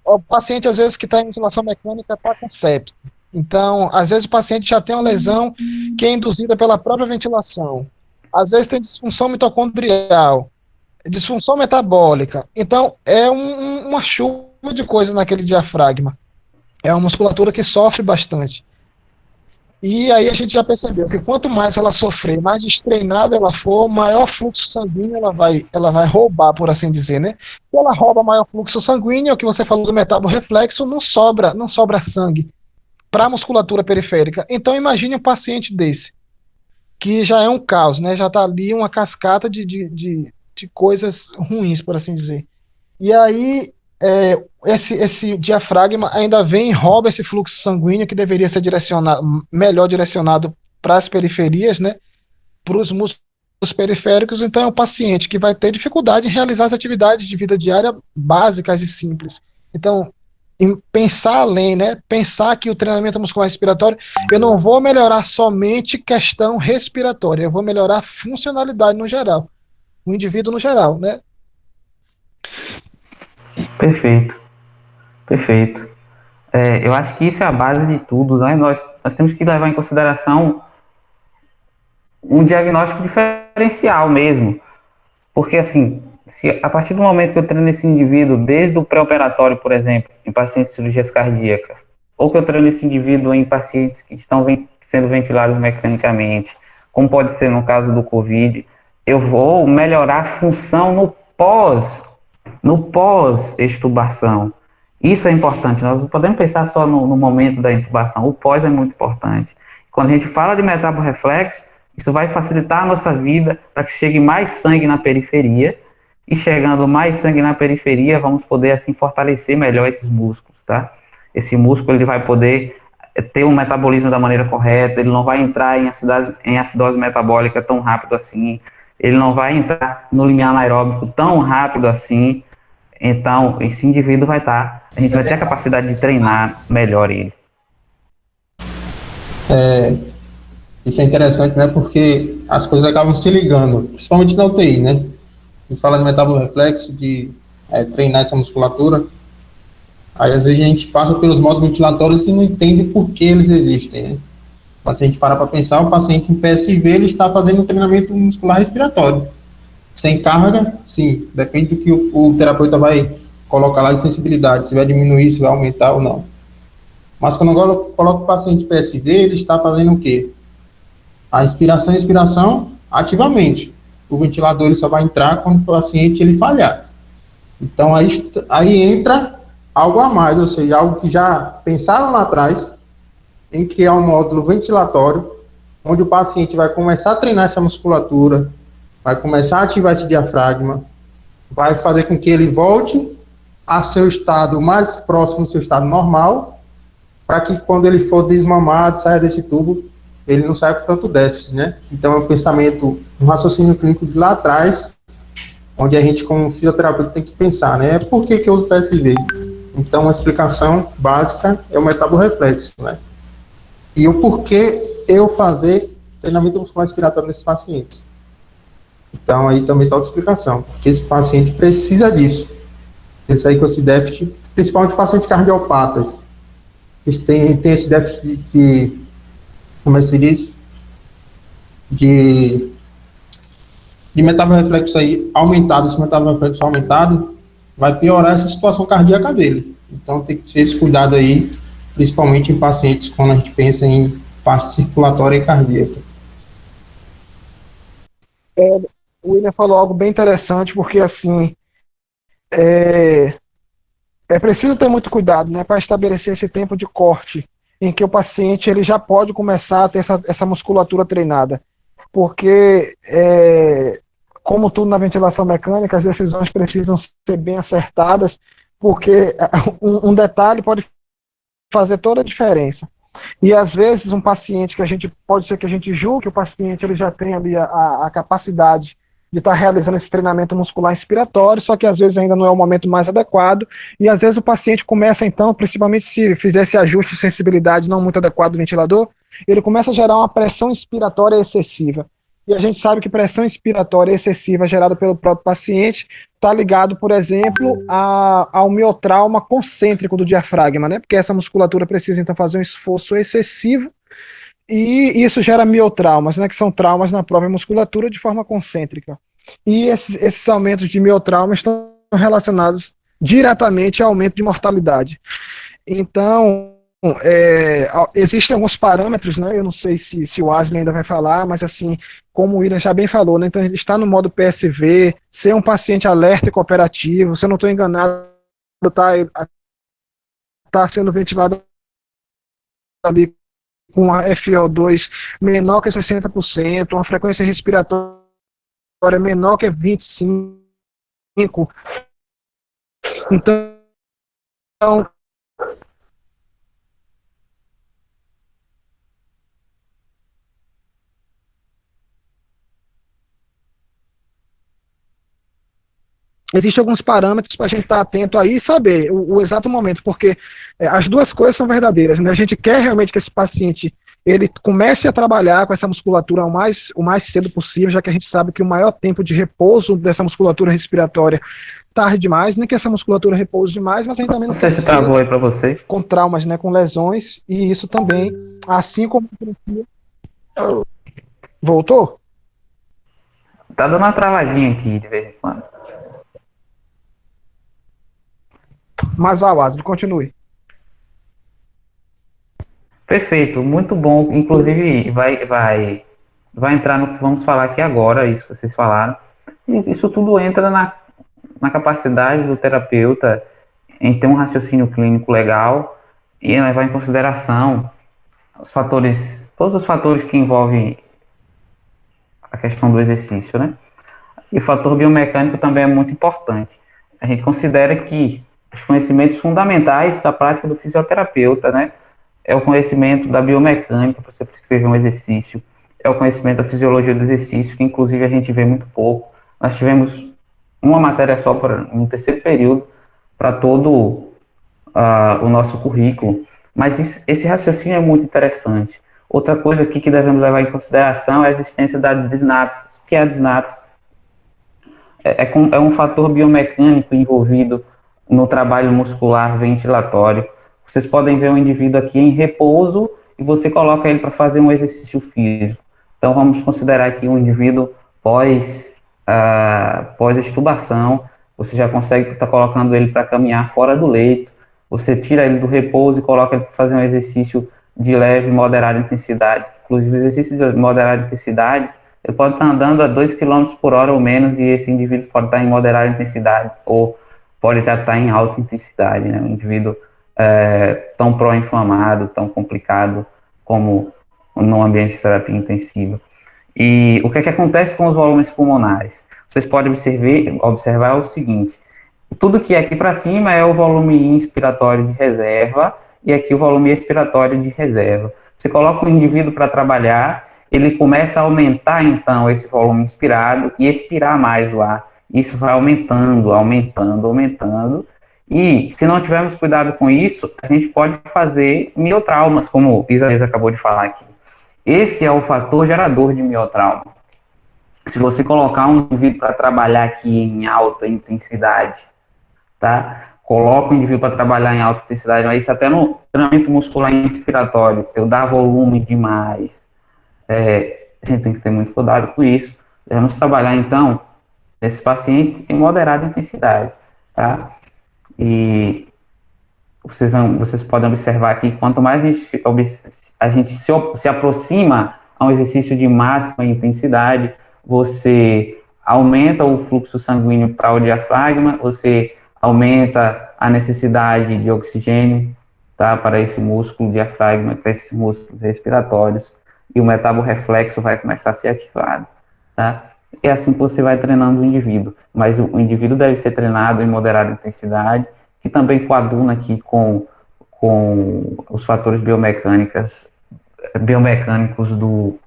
O paciente, às vezes, que está em ventilação mecânica, está com sepse. Então, às vezes, o paciente já tem uma lesão que é induzida pela própria ventilação. Às vezes, tem disfunção mitocondrial, disfunção metabólica. Então, é uma chuva de coisas naquele diafragma. É uma musculatura que sofre bastante. E aí a gente já percebeu que quanto mais ela sofrer, mais destreinada ela for, maior fluxo sanguíneo ela vai roubar, por assim dizer, né? Se ela rouba maior fluxo sanguíneo, o que você falou do metaborreflexo, não sobra sangue para a musculatura periférica. Então imagine um paciente desse, que já é um caos, né? Já está ali uma cascata de coisas ruins, por assim dizer. E aí esse diafragma ainda vem e rouba esse fluxo sanguíneo que deveria ser melhor direcionado para as periferias, né? Para os músculos periféricos. Então é um paciente que vai ter dificuldade em realizar as atividades de vida diária básicas e simples. Então, em pensar além, né? Pensar que o treinamento muscular respiratório, eu não vou melhorar somente questão respiratória, eu vou melhorar a funcionalidade no geral, o indivíduo no geral, né? Perfeito. Eu acho que isso é a base de tudo, né? Nós temos que levar em consideração um diagnóstico diferencial mesmo, porque assim, se a partir do momento que eu treino esse indivíduo desde o pré-operatório, por exemplo, em pacientes de cirurgias cardíacas, ou que eu treino esse indivíduo em pacientes que estão sendo ventilados mecanicamente, como pode ser no caso do COVID, eu vou melhorar a função no pós-extubação. Isso é importante, nós não podemos pensar só no momento da intubação, o pós é muito importante. Quando a gente fala de metaborreflexo, isso vai facilitar a nossa vida para que chegue mais sangue na periferia, e chegando mais sangue na periferia, vamos poder assim fortalecer melhor esses músculos, tá? Esse músculo ele vai poder ter um metabolismo da maneira correta, ele não vai entrar em acidose metabólica tão rápido assim, ele não vai entrar no limiar anaeróbico tão rápido assim. Então, esse indivíduo a gente vai ter a capacidade de treinar melhor ele. Isso é interessante, né? Porque as coisas acabam se ligando, principalmente na UTI, né? A gente fala de metaborreflexo, de treinar essa musculatura. Aí, às vezes, a gente passa pelos modos ventilatórios e não entende por que eles existem, né? O paciente para pensar, o paciente em PSV, ele está fazendo um treinamento muscular respiratório. Sem carga, sim, depende do que o terapeuta vai colocar lá de sensibilidade, se vai diminuir, se vai aumentar ou não. Mas quando eu coloco o paciente em PSV, ele está fazendo o quê? A inspiração e expiração ativamente. O ventilador ele só vai entrar quando o paciente ele falhar. Então aí entra algo a mais, ou seja, algo que já pensaram lá atrás, em criar um módulo ventilatório, onde o paciente vai começar a treinar essa musculatura, vai começar a ativar esse diafragma, vai fazer com que ele volte a seu estado mais próximo do seu estado normal, para que quando ele for desmamado, saia desse tubo, ele não saia com tanto déficit, né? Então é um pensamento, um raciocínio clínico de lá atrás, onde a gente, como fisioterapeuta, tem que pensar, né? Por que eu uso PSV? Então, a explicação básica é o metaborreflexo, né? E o porquê eu fazer treinamento muscular respiratório nesses pacientes. Então, aí também está a explicação, porque esse paciente precisa disso. Esse aí com esse déficit, principalmente pacientes cardiopatas, eles têm esse déficit de, como é que se diz, de metaborreflexo aí aumentado. Esse metaborreflexo aumentado vai piorar essa situação cardíaca dele. Então, tem que ser esse cuidado aí, principalmente em pacientes quando a gente pensa em parte circulatória e cardíaca. O William falou algo bem interessante, porque assim, é preciso ter muito cuidado, né, para estabelecer esse tempo de corte, em que o paciente ele já pode começar a ter essa musculatura treinada, porque, como tudo na ventilação mecânica, as decisões precisam ser bem acertadas, porque um detalhe pode fazer toda a diferença. E às vezes um paciente pode ser que a gente julgue que o paciente ele já tem ali a capacidade de estar realizando esse treinamento muscular inspiratório, só que às vezes ainda não é o momento mais adequado, e às vezes o paciente começa então, principalmente se fizer esse ajuste de sensibilidade não muito adequado do ventilador, ele começa a gerar uma pressão inspiratória excessiva. E a gente sabe que pressão inspiratória excessiva gerada pelo próprio paciente está ligado, por exemplo, ao miotrauma concêntrico do diafragma, né? Porque essa musculatura precisa então fazer um esforço excessivo e isso gera miotraumas, né? Que são traumas na própria musculatura de forma concêntrica. E esses aumentos de miotrauma estão relacionados diretamente ao aumento de mortalidade. Então, existem alguns parâmetros, né? Eu não sei se o Asley ainda vai falar, mas assim, como o William já bem falou, né? Então ele está no modo PSV, ser um paciente alerta e cooperativo, se eu não estou enganado, tá sendo ventilado ali com a FiO2 menor que 60%, uma frequência respiratória menor que 25%. Então, existem alguns parâmetros para a gente estar atento aí e saber o exato momento, porque as duas coisas são verdadeiras, né? A gente quer realmente que esse paciente ele comece a trabalhar com essa musculatura o mais cedo possível, já que a gente sabe que o maior tempo de repouso dessa musculatura respiratória tarde demais, nem que essa musculatura repouse demais, mas a gente também não sei se travou aí para você. Com traumas, né, com lesões, e isso também, assim como... Voltou? Tá dando uma travadinha aqui de vez em quando. Mas vá, Wesley, continue. Perfeito, muito bom. Inclusive, vai entrar no que vamos falar aqui agora, isso que vocês falaram. Isso tudo entra na capacidade do terapeuta em ter um raciocínio clínico legal e levar em consideração todos os fatores que envolvem a questão do exercício, né? E o fator biomecânico também é muito importante. A gente considera que os conhecimentos fundamentais da prática do fisioterapeuta, né? É o conhecimento da biomecânica para você prescrever um exercício, é o conhecimento da fisiologia do exercício, que inclusive a gente vê muito pouco. Nós tivemos uma matéria só no terceiro período para todo o nosso currículo, mas esse raciocínio é muito interessante. Outra coisa aqui que devemos levar em consideração é a existência da disnapse. O que é a disnapse? É um fator biomecânico envolvido no trabalho muscular ventilatório. Vocês podem ver um indivíduo aqui em repouso e você coloca ele para fazer um exercício físico. Então vamos considerar aqui um indivíduo pós-extubação, você já consegue estar colocando ele para caminhar fora do leito, você tira ele do repouso e coloca ele para fazer um exercício de leve e moderada intensidade. Inclusive, o exercício de moderada intensidade, ele pode estar andando a 2 km por hora ou menos, e esse indivíduo pode estar em moderada intensidade, ou pode já estar em alta intensidade, né? Um indivíduo tão pró-inflamado, tão complicado como no ambiente de terapia intensiva. E o que é que acontece com os volumes pulmonares? Vocês podem observar o seguinte: tudo que é aqui para cima é o volume inspiratório de reserva, e aqui o volume expiratório de reserva. Você coloca o indivíduo para trabalhar, ele começa a aumentar então esse volume inspirado e expirar mais o ar. isso vai aumentando, aumentando, aumentando. E se não tivermos cuidado com isso, a gente pode fazer miotraumas, como Isaías acabou de falar aqui. Esse é o fator gerador de miotrauma. Se você colocar um indivíduo para trabalhar aqui em alta intensidade, tá? Coloca o indivíduo para trabalhar em alta intensidade, mas isso até no treinamento muscular inspiratório, eu dar volume demais. A gente tem que ter muito cuidado com isso. Devemos trabalhar, então, esses pacientes em moderada intensidade, tá? E vocês podem observar aqui, quanto mais a gente se aproxima a um exercício de máxima intensidade, você aumenta o fluxo sanguíneo para o diafragma, você aumenta a necessidade de oxigênio, tá, para esse músculo diafragma, para esses músculos respiratórios, e o metaborreflexo vai começar a ser ativado, tá? É assim que você vai treinando o indivíduo, mas o indivíduo deve ser treinado em moderada intensidade, que também coaduna aqui com os fatores biomecânicos do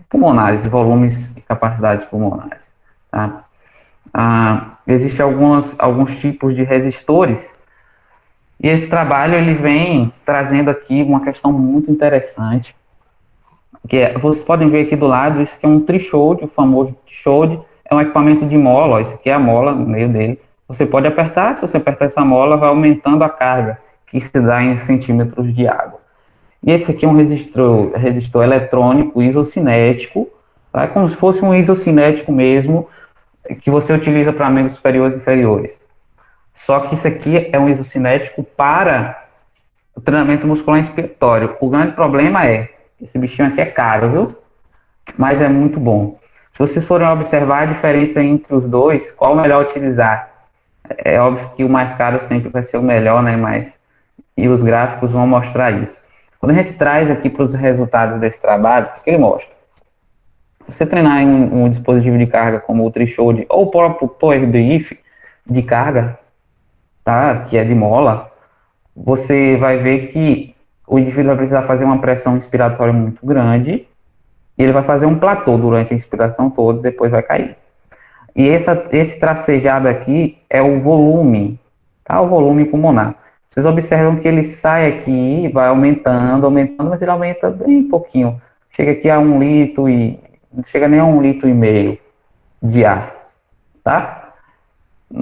pulmonares, volumes e capacidades pulmonares, tá? Existem alguns tipos de resistores, e esse trabalho ele vem trazendo aqui uma questão muito interessante, que vocês podem ver aqui do lado, isso aqui é um Tri-Shode, o famoso Tri-Shode, é um equipamento de mola, ó, isso aqui é a mola no meio dele. Você pode apertar, se você apertar essa mola, vai aumentando a carga, que se dá em centímetros de água. E esse aqui é um resistor eletrônico isocinético, tá? É como se fosse um isocinético mesmo, que você utiliza para membros superiores e inferiores. Só que isso aqui é um isocinético para o treinamento muscular inspiratório. O grande problema é, esse bichinho aqui é caro, viu? Mas é muito bom. Se vocês forem observar a diferença entre os dois, qual o melhor utilizar? É óbvio que o mais caro sempre vai ser o melhor, né? E os gráficos vão mostrar isso. Quando a gente traz aqui para os resultados desse trabalho, o que ele mostra? Você treinar em um dispositivo de carga como o Tri-Shode ou o próprio PowerBIF de carga, tá? Que é de mola, você vai ver que o indivíduo vai precisar fazer uma pressão inspiratória muito grande e ele vai fazer um platô durante a inspiração toda e depois vai cair. E esse tracejado aqui é o volume, tá? O volume pulmonar. Vocês observam que ele sai aqui, vai aumentando, mas ele aumenta bem pouquinho. Chega aqui a 1 litro e não chega nem a 1,5 litro de ar, tá?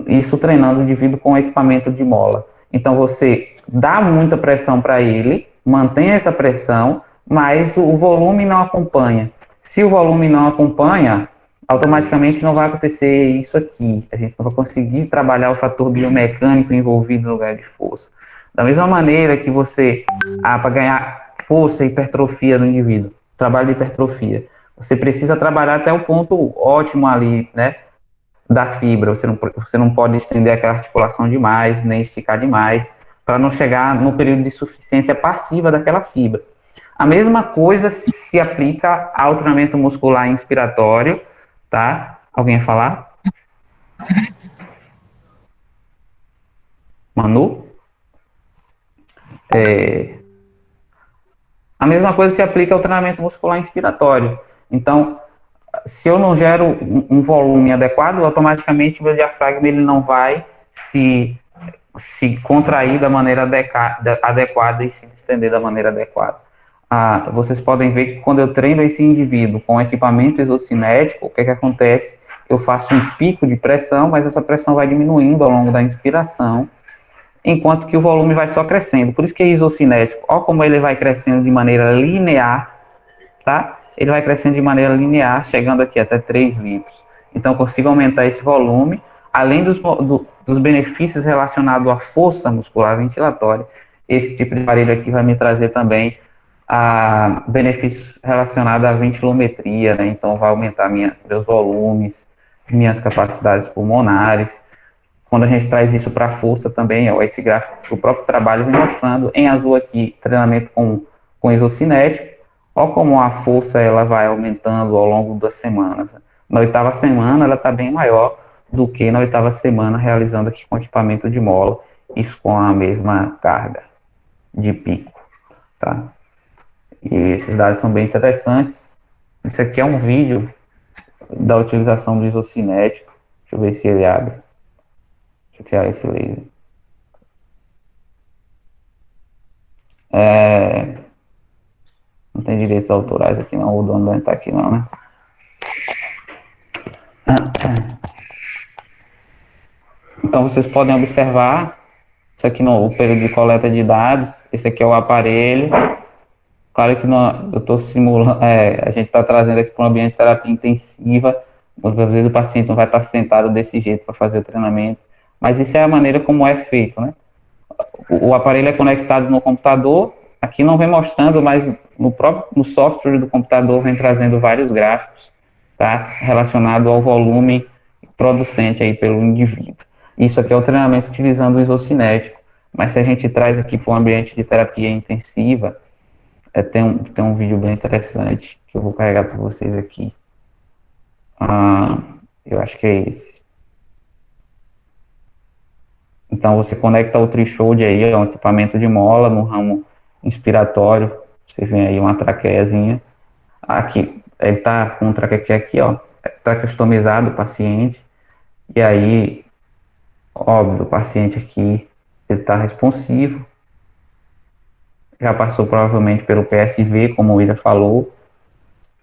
Isso treinando o indivíduo com equipamento de mola. Então você dá muita pressão para ele, mantém essa pressão, mas o volume não acompanha. Se o volume não acompanha, automaticamente não vai acontecer isso aqui. A gente não vai conseguir trabalhar o fator biomecânico envolvido no lugar de força. Da mesma maneira que você, para ganhar força e hipertrofia no indivíduo, trabalho de hipertrofia, você precisa trabalhar até o ponto ótimo ali, né, da fibra. Você não pode estender aquela articulação demais, nem esticar demais, para não chegar no período de suficiência passiva daquela fibra. A mesma coisa se aplica ao treinamento muscular inspiratório, tá? Alguém ia falar? Manu? A mesma coisa se aplica ao treinamento muscular inspiratório. Então, se eu não gero um volume adequado, automaticamente o meu diafragma ele não vai se contrair da maneira adequada e se estender da maneira adequada. Vocês podem ver que quando eu treino esse indivíduo com equipamento isocinético, o que acontece? Eu faço um pico de pressão, mas essa pressão vai diminuindo ao longo da inspiração, enquanto que o volume vai só crescendo. Por isso que é isocinético. Olha como ele vai crescendo de maneira linear, tá? Ele vai crescendo de maneira linear, chegando aqui até 3 litros. Então, eu consigo aumentar esse volume, além dos benefícios relacionados à força muscular ventilatória. Esse tipo de aparelho aqui vai me trazer também benefícios relacionados à ventilometria, né? Então, vai aumentar meus volumes, minhas capacidades pulmonares. Quando a gente traz isso para a força também, esse gráfico, o próprio trabalho vem mostrando, em azul aqui, treinamento com isocinético. Olha como a força ela vai aumentando ao longo das semanas. Na 8ª semana, ela está bem maior do que na 8ª semana, realizando aqui com equipamento de mola, isso com a mesma carga de pico, tá? E esses dados são bem interessantes. Isso aqui é um vídeo da utilização do isocinético. Deixa eu ver se ele abre. Deixa eu tirar esse laser. Não tem direitos autorais aqui não, o dono não tá aqui não, né? Então vocês podem observar, isso aqui no período de coleta de dados, esse aqui é o aparelho. Claro que eu estou simulando, a gente está trazendo aqui para um ambiente de terapia intensiva, muitas vezes o paciente não vai estar sentado desse jeito para fazer o treinamento, mas isso é a maneira como é feito, né? O aparelho é conectado no computador, aqui não vem mostrando, mas no software do computador vem trazendo vários gráficos, tá? Relacionado ao volume producente aí pelo indivíduo. Isso aqui é o treinamento utilizando o isocinético, mas se a gente traz aqui para um ambiente de terapia intensiva, tem um vídeo bem interessante que eu vou carregar para vocês aqui. Eu acho que é esse. Então você conecta o Threshold aí, é um equipamento de mola no ramo inspiratório. Você vê aí uma traqueazinha. Aqui, ele tá com um traqueia aqui, ó. Traqueostomizado o paciente. E aí, óbvio, o paciente aqui, ele tá responsivo. Já passou provavelmente pelo PSV, como o William falou.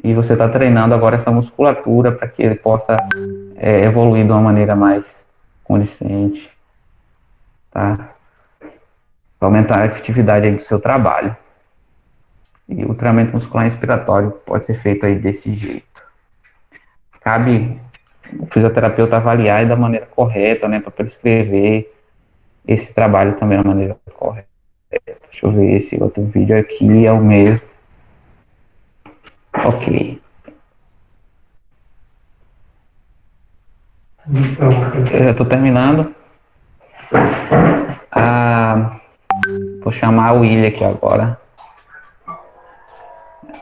E você está treinando agora essa musculatura para que ele possa evoluir de uma maneira mais condizente, tá? Para aumentar a efetividade aí do seu trabalho. E o treinamento muscular inspiratório pode ser feito aí desse jeito. Cabe o fisioterapeuta avaliar da maneira correta, né, para prescrever esse trabalho também da maneira correta. Deixa eu ver esse outro vídeo aqui, é o mesmo. Ok. Eu já estou terminando. Vou chamar o William aqui agora.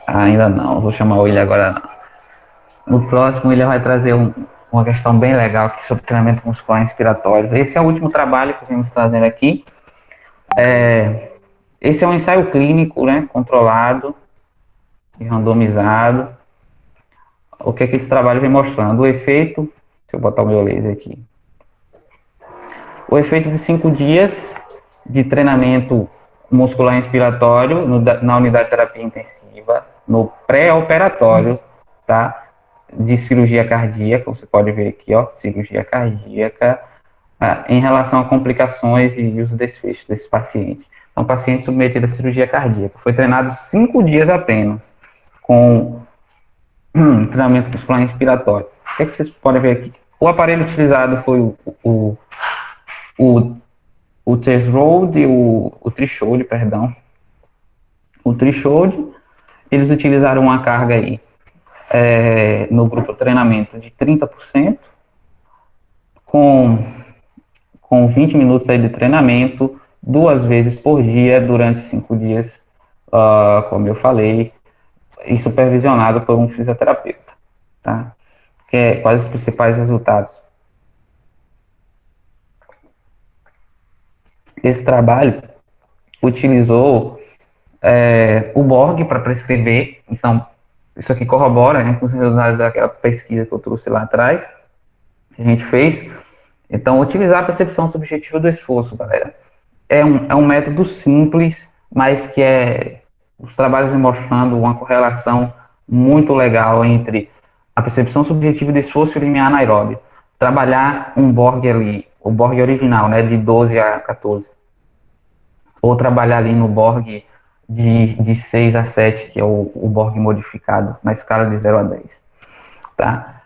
Ainda não, vou chamar o William agora não. No próximo, o William vai trazer uma questão bem legal aqui sobre treinamento muscular inspiratório. Esse é o último trabalho que vamos trazendo aqui. Esse é um ensaio clínico, né, controlado e randomizado. O que esse trabalho vem mostrando? O efeito, deixa eu botar o meu laser aqui. O efeito de 5 dias de treinamento muscular inspiratório na unidade de terapia intensiva, no pré-operatório, tá? De cirurgia cardíaca, você pode ver aqui, ó, cirurgia cardíaca, em relação a complicações e os desfechos desse paciente. Então, paciente submetido à cirurgia cardíaca. Foi treinado 5 dias apenas, com treinamento muscular inspiratório. O que vocês podem ver aqui? O aparelho utilizado foi o Threshold e o Threshold, perdão. O Threshold, eles utilizaram uma carga aí, no grupo de treinamento de 30%, com 20 minutos aí de treinamento, 2 vezes por dia, durante 5 dias, como eu falei, e supervisionado por um fisioterapeuta, tá? Quais os principais resultados? Esse trabalho utilizou o Borg para prescrever, então, isso aqui corrobora, né, com os resultados daquela pesquisa que eu trouxe lá atrás, que a gente fez. Então, utilizar a percepção subjetiva do esforço, galera, é um método simples, mas que os trabalhos vêm mostrando uma correlação muito legal entre a percepção subjetiva do esforço e o limiar anaeróbio. Trabalhar um Borg ali, o Borg original, né, de 12 a 14, ou trabalhar ali no Borg de 6 a 7, que é o Borg modificado, na escala de 0 a 10. Tá?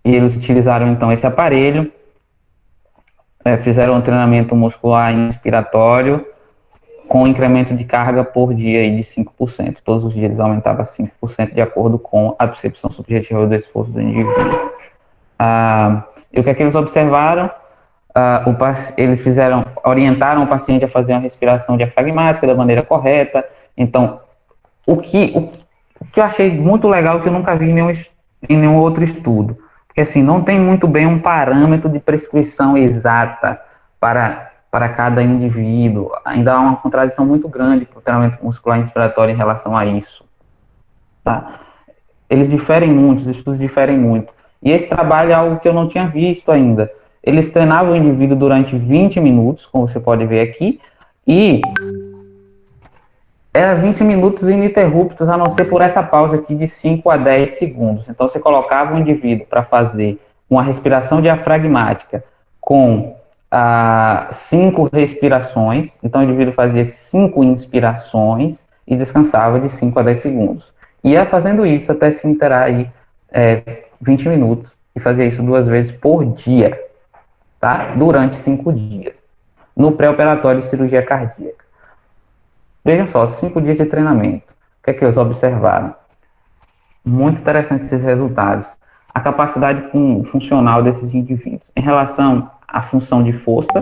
E eles utilizaram, então, esse aparelho, fizeram um treinamento muscular inspiratório, com incremento de carga por dia aí de 5%. Todos os dias eles aumentavam 5% de acordo com a percepção subjetiva do esforço do indivíduo. E o que é que eles observaram? Eles orientaram o paciente a fazer uma respiração diafragmática da maneira correta. Então, o que eu achei muito legal, que eu nunca vi em nenhum outro estudo, porque assim, não tem muito bem um parâmetro de prescrição exata para cada indivíduo. Ainda há uma contradição muito grande para o treinamento muscular inspiratório em relação a isso. Tá? Eles diferem muito, os estudos diferem muito. E esse trabalho é algo que eu não tinha visto ainda. Eles treinavam o indivíduo durante 20 minutos, como você pode ver aqui, e era 20 minutos ininterruptos, a não ser por essa pausa aqui de 5 a 10 segundos. Então, você colocava o indivíduo para fazer uma respiração diafragmática com 5 respirações. Então, o indivíduo fazia 5 inspirações e descansava de 5 a 10 segundos. Ia fazendo isso até se interar aí 20 minutos e fazia isso 2 vezes por dia, tá? Durante 5 dias, no pré-operatório de cirurgia cardíaca. Vejam só, 5 dias de treinamento. O que é que eles observaram? Muito interessante esses resultados. A capacidade funcional desses indivíduos. Em relação à função de força,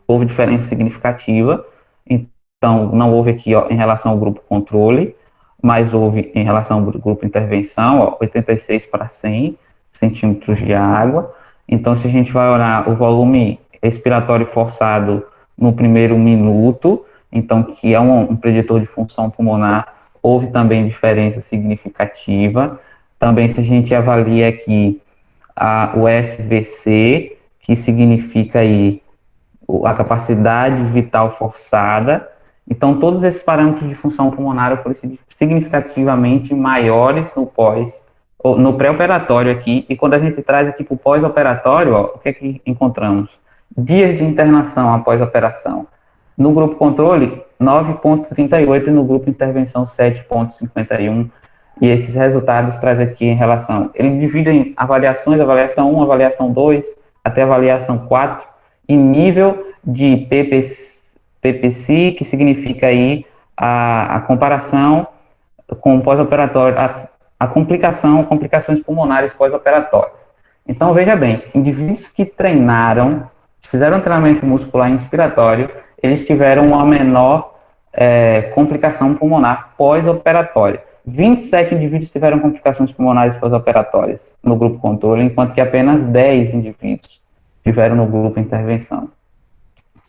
houve diferença significativa. Então, não houve aqui em relação ao grupo controle, mas houve em relação ao grupo intervenção, 86 para 100 centímetros de água. Então, se a gente vai olhar o volume respiratório forçado no primeiro minuto, então, que é um preditor de função pulmonar, houve também diferença significativa. Também, se a gente avalia aqui o FVC, que significa aí a capacidade vital forçada, então todos esses parâmetros de função pulmonar foram significativamente maiores no pré-operatório aqui, e quando a gente traz aqui para o pós-operatório, o que é que encontramos? Dias de internação após operação. No grupo controle, 9,38 e no grupo intervenção, 7,51. E esses resultados traz aqui em relação. Ele divide em avaliações, avaliação 1, avaliação 2, até avaliação 4, e nível de PPC, que significa aí a comparação com o pós-operatório, a complicações pulmonares pós-operatórias. Então, veja bem, indivíduos que treinaram, fizeram treinamento muscular inspiratório, eles tiveram uma menor complicação pulmonar pós-operatória. 27 indivíduos tiveram complicações pulmonares pós-operatórias no grupo controle, enquanto que apenas 10 indivíduos tiveram no grupo intervenção.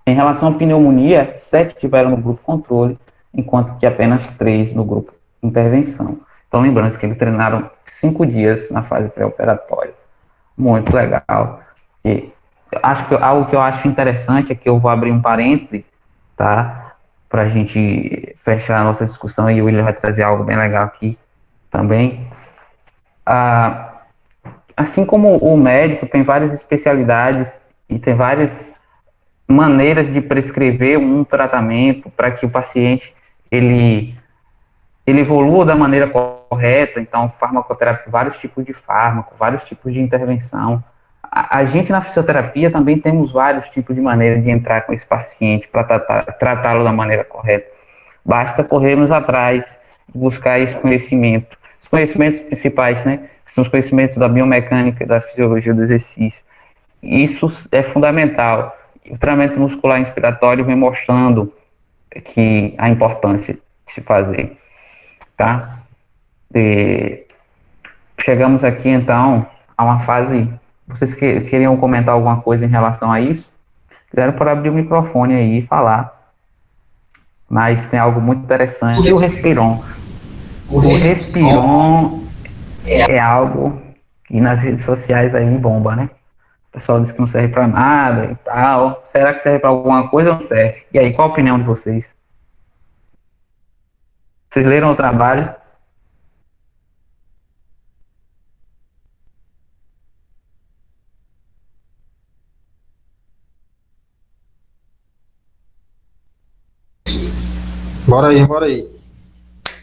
Em relação à pneumonia, 7 tiveram no grupo controle, enquanto que apenas 3 no grupo intervenção. Então, lembrando que eles treinaram 5 dias na fase pré-operatória. Muito legal. E algo que eu acho interessante é que eu vou abrir um parêntese, tá? Para a gente fechar a nossa discussão, e o William vai trazer algo bem legal aqui também. Assim como o médico tem várias especialidades e tem várias maneiras de prescrever um tratamento para que o paciente ele evolua da maneira correta, então farmacoterapia, vários tipos de fármaco, vários tipos de intervenção. A gente na fisioterapia também temos vários tipos de maneira de entrar com esse paciente para tratá-lo da maneira correta. Basta corrermos atrás, buscar esse conhecimento. Os conhecimentos principais, né? São os conhecimentos da biomecânica e da fisiologia do exercício. Isso é fundamental. O treinamento muscular inspiratório vem mostrando que a importância de se fazer, tá? Chegamos aqui, então, a uma fase. Vocês queriam comentar alguma coisa em relação a isso? Quiseram por abrir o microfone aí e falar. Mas tem algo muito interessante. E o Respiron? O Respiron é algo que nas redes sociais aí bomba, né? O pessoal diz que não serve para nada e tal. Será que serve para alguma coisa ou não serve? E aí, qual a opinião de vocês? Vocês leram o trabalho? Bora aí.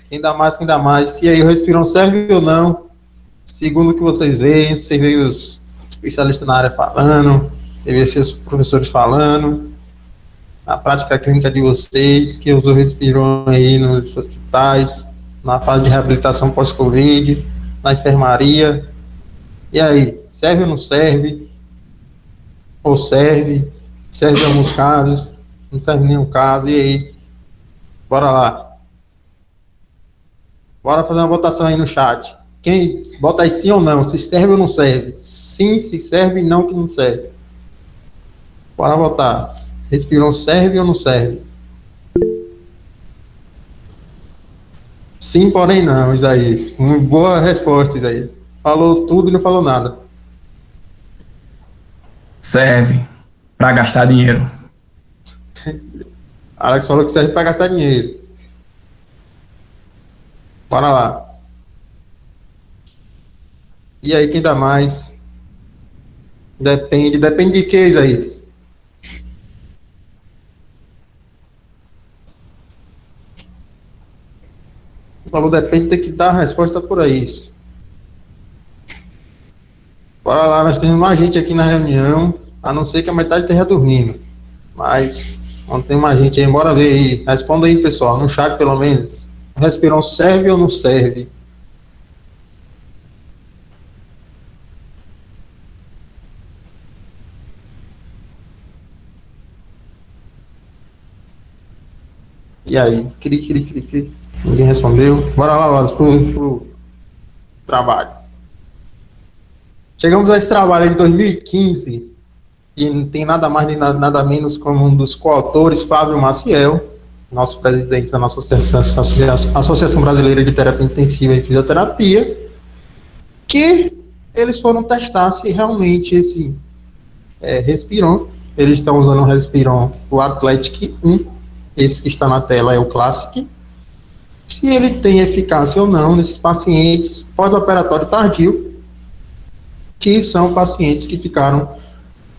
Quem dá mais. E aí, o Respirão serve ou não? Segundo o que vocês veem, você vê os especialistas na área falando, você vê seus professores falando, a prática clínica de vocês, que usou Respirão aí nos hospitais, na fase de reabilitação pós-Covid, na enfermaria. E aí, serve ou não serve? Ou serve? Serve em alguns casos, não serve em nenhum caso. E aí? Bora lá. Bora fazer uma votação aí no chat. Quem bota aí sim ou não, se serve ou não serve. Sim, se serve, não que não serve. Bora votar. Respirão serve ou não serve? Sim, porém não, Isaías. Boa resposta, Isaías. falou tudo e não falou nada. Serve para gastar dinheiro. Alex falou que serve para gastar dinheiro. Bora lá. E aí, quem dá mais? Depende de que, Isaías? Falou depende, tem que dar a resposta por aí. Bora lá, nós temos mais gente aqui na reunião, a não ser que a metade esteja dormindo. Mas não tem mais gente aí, bora ver aí. Responda aí, pessoal, no chat pelo menos. O respirão serve ou não serve? E aí? Cri. Ninguém respondeu. Bora lá, Wallace, pro trabalho. Chegamos a esse trabalho de 2015 e não tem nada mais nem nada menos como um dos coautores, Fábio Maciel, nosso presidente da nossa Associação Brasileira de Terapia Intensiva e Fisioterapia, que eles foram testar se realmente esse Respiron, eles estão usando o Respiron, o Athletic 1, esse que está na tela é o Classic, se ele tem eficácia ou não nesses pacientes pós-operatório tardio, que são pacientes que ficaram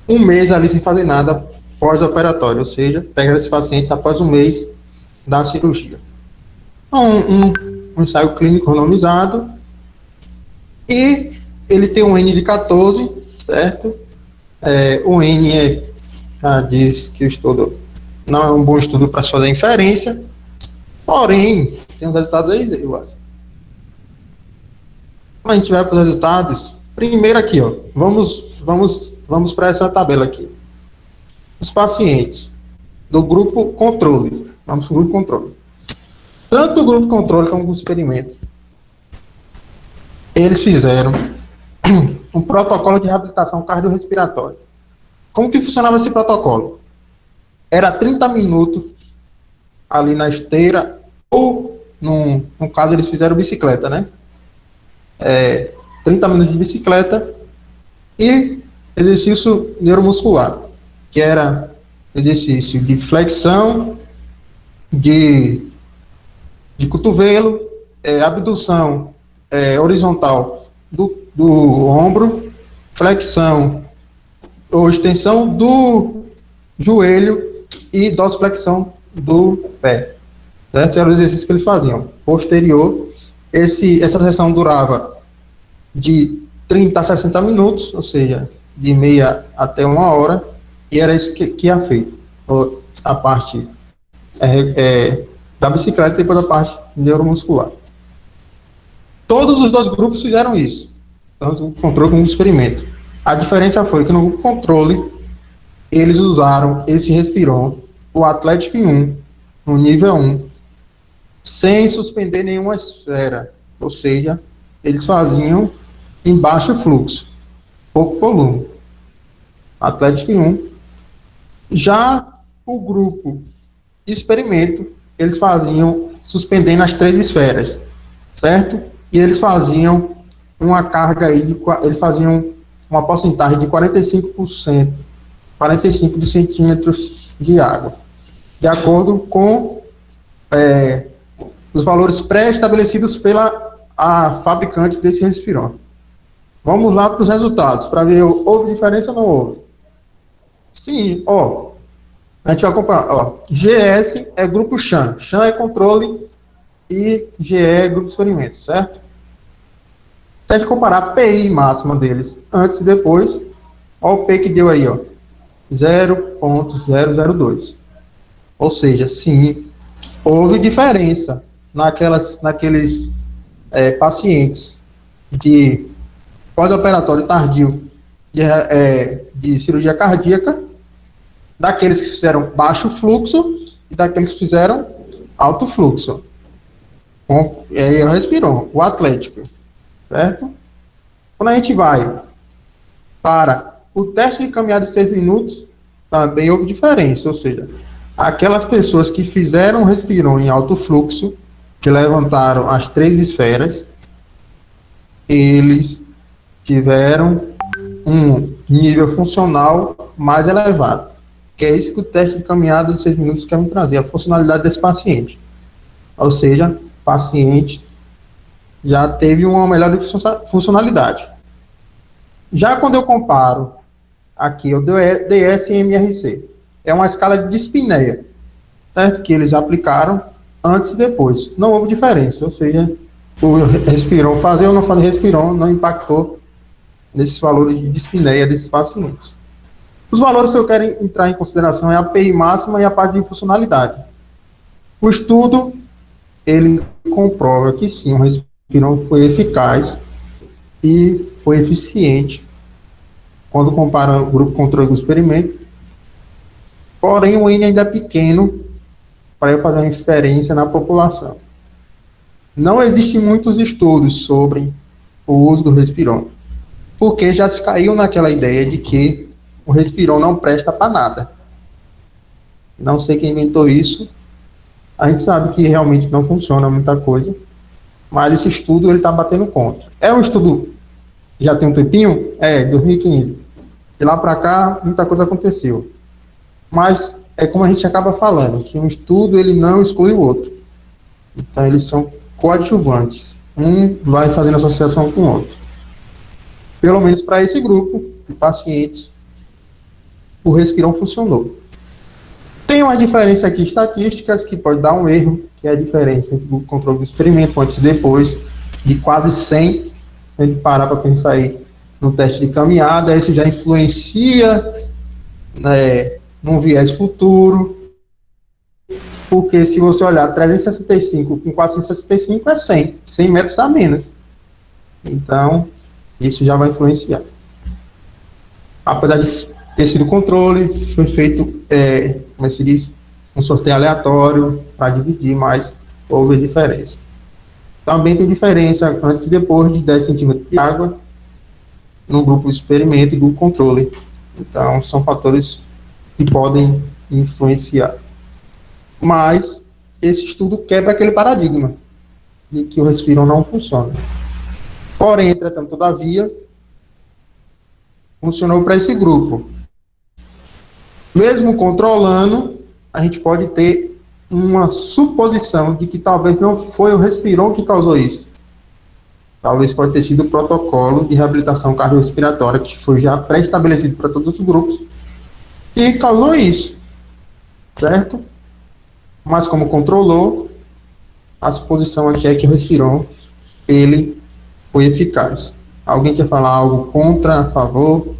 um mês ali sem fazer nada pós-operatório, ou seja, pega esses pacientes após um mês da cirurgia. Um ensaio clínico randomizado, e ele tem um N de 14, certo? O N já diz que o estudo não é um bom estudo para se fazer inferência, porém, tem os resultados aí, Quando a gente vai para os resultados, primeiro aqui, ó, vamos para essa tabela aqui. Os pacientes do grupo controle, vamos para o grupo controle. Tanto o grupo controle como o experimento, eles fizeram um protocolo de reabilitação cardiorrespiratória. Como que funcionava esse protocolo? Era 30 minutos ali na esteira, ou, no caso, eles fizeram bicicleta, né? 30 minutos de bicicleta e exercício neuromuscular, que era exercício de flexão, de cotovelo, abdução horizontal do ombro, flexão ou extensão do joelho e dorsiflexão do pé. Certo? Era o exercício que eles faziam. Posterior, essa sessão durava de 30 a 60 minutos, ou seja, de meia até uma hora, e era isso que ia feito. A parte da bicicleta e depois a parte neuromuscular. Todos os dois grupos fizeram isso, tanto o controle como o experimento. A diferença foi que no grupo controle, eles usaram esse Respiron, o Athletic 1, no nível 1, sem suspender nenhuma esfera, ou seja, eles faziam em baixo fluxo, pouco volume. Athletic 1. Já o grupo experimento, eles faziam suspendendo as 3 esferas, certo? E eles faziam uma carga aí, eles faziam uma porcentagem de 45%, 45 de centímetros de água, de acordo com os valores pré-estabelecidos pela fabricante desse Respiron. Vamos lá para os resultados, para ver, houve diferença ou não houve? Sim, a gente vai comparar, GS é grupo Chan é controle e GE é grupo experimento, certo? Se a gente comparar a PI máxima deles, antes e depois, o P que deu aí, 0,002. Ou seja, sim, houve diferença naqueles pacientes de pós-operatório tardio de cirurgia cardíaca, daqueles que fizeram baixo fluxo e daqueles que fizeram alto fluxo. Eu Respiron, o Atlético, certo? Quando a gente vai para o teste de caminhada de 6 minutos, também houve diferença, ou seja, aquelas pessoas que fizeram Respiron em alto fluxo, que levantaram as 3 esferas, eles tiveram um nível funcional mais elevado, que é isso que o teste de caminhada de 6 minutos quer me trazer, a funcionalidade desse paciente. Ou seja, o paciente já teve uma melhor funcionalidade. Já quando eu comparo aqui o DS-MRC, é uma escala de dispneia, certo? Que eles aplicaram antes e depois. Não houve diferença, ou seja, o Respiron, fazer ou não fazer Respiron, não impactou nesses valores de dispneia desses pacientes. Os valores que eu quero entrar em consideração é a PI máxima e a parte de funcionalidade. O estudo, ele comprova que sim, o Respiron foi eficaz e foi eficiente quando compara o grupo controle do experimento. Porém, o N ainda é pequeno para eu fazer uma inferência na população. Não existem muitos estudos sobre o uso do Respiron, porque já se caiu naquela ideia de que o Respiron não presta para nada. Não sei quem inventou isso. A gente sabe que realmente não funciona muita coisa, mas esse estudo ele está batendo contra. É um estudo já tem um tempinho? 2015. De lá para cá, muita coisa aconteceu. Mas é como a gente acaba falando, que um estudo ele não exclui o outro. Então eles são coadjuvantes. Um vai fazendo associação com o outro. Pelo menos para esse grupo de pacientes, o Respiron funcionou. Tem uma diferença aqui estatística que pode dar um erro, que é a diferença entre o controle do experimento antes e depois, de quase 100, se a gente parar para pensar aí no teste de caminhada, isso já influencia, né, num viés futuro, porque se você olhar 365 com 465 é 100 metros a menos. Então, isso já vai influenciar. Apesar de ter sido controle, foi feito, como se diz, um sorteio aleatório para dividir, mas houve diferença. Também tem diferença antes e depois de 10 centímetros de água no grupo experimento e grupo controle. Então, são fatores que podem influenciar. Mas, esse estudo quebra aquele paradigma de que o Respiron não funciona. Porém, entretanto, todavia, funcionou para esse grupo. Mesmo controlando, a gente pode ter uma suposição de que talvez não foi o Respiron que causou isso. Talvez pode ter sido o protocolo de reabilitação cardiorrespiratória que foi já pré-estabelecido para todos os grupos e causou isso, certo? Mas como controlou, a suposição aqui é que o Respiron, ele foi eficaz. Alguém quer falar algo contra, a favor?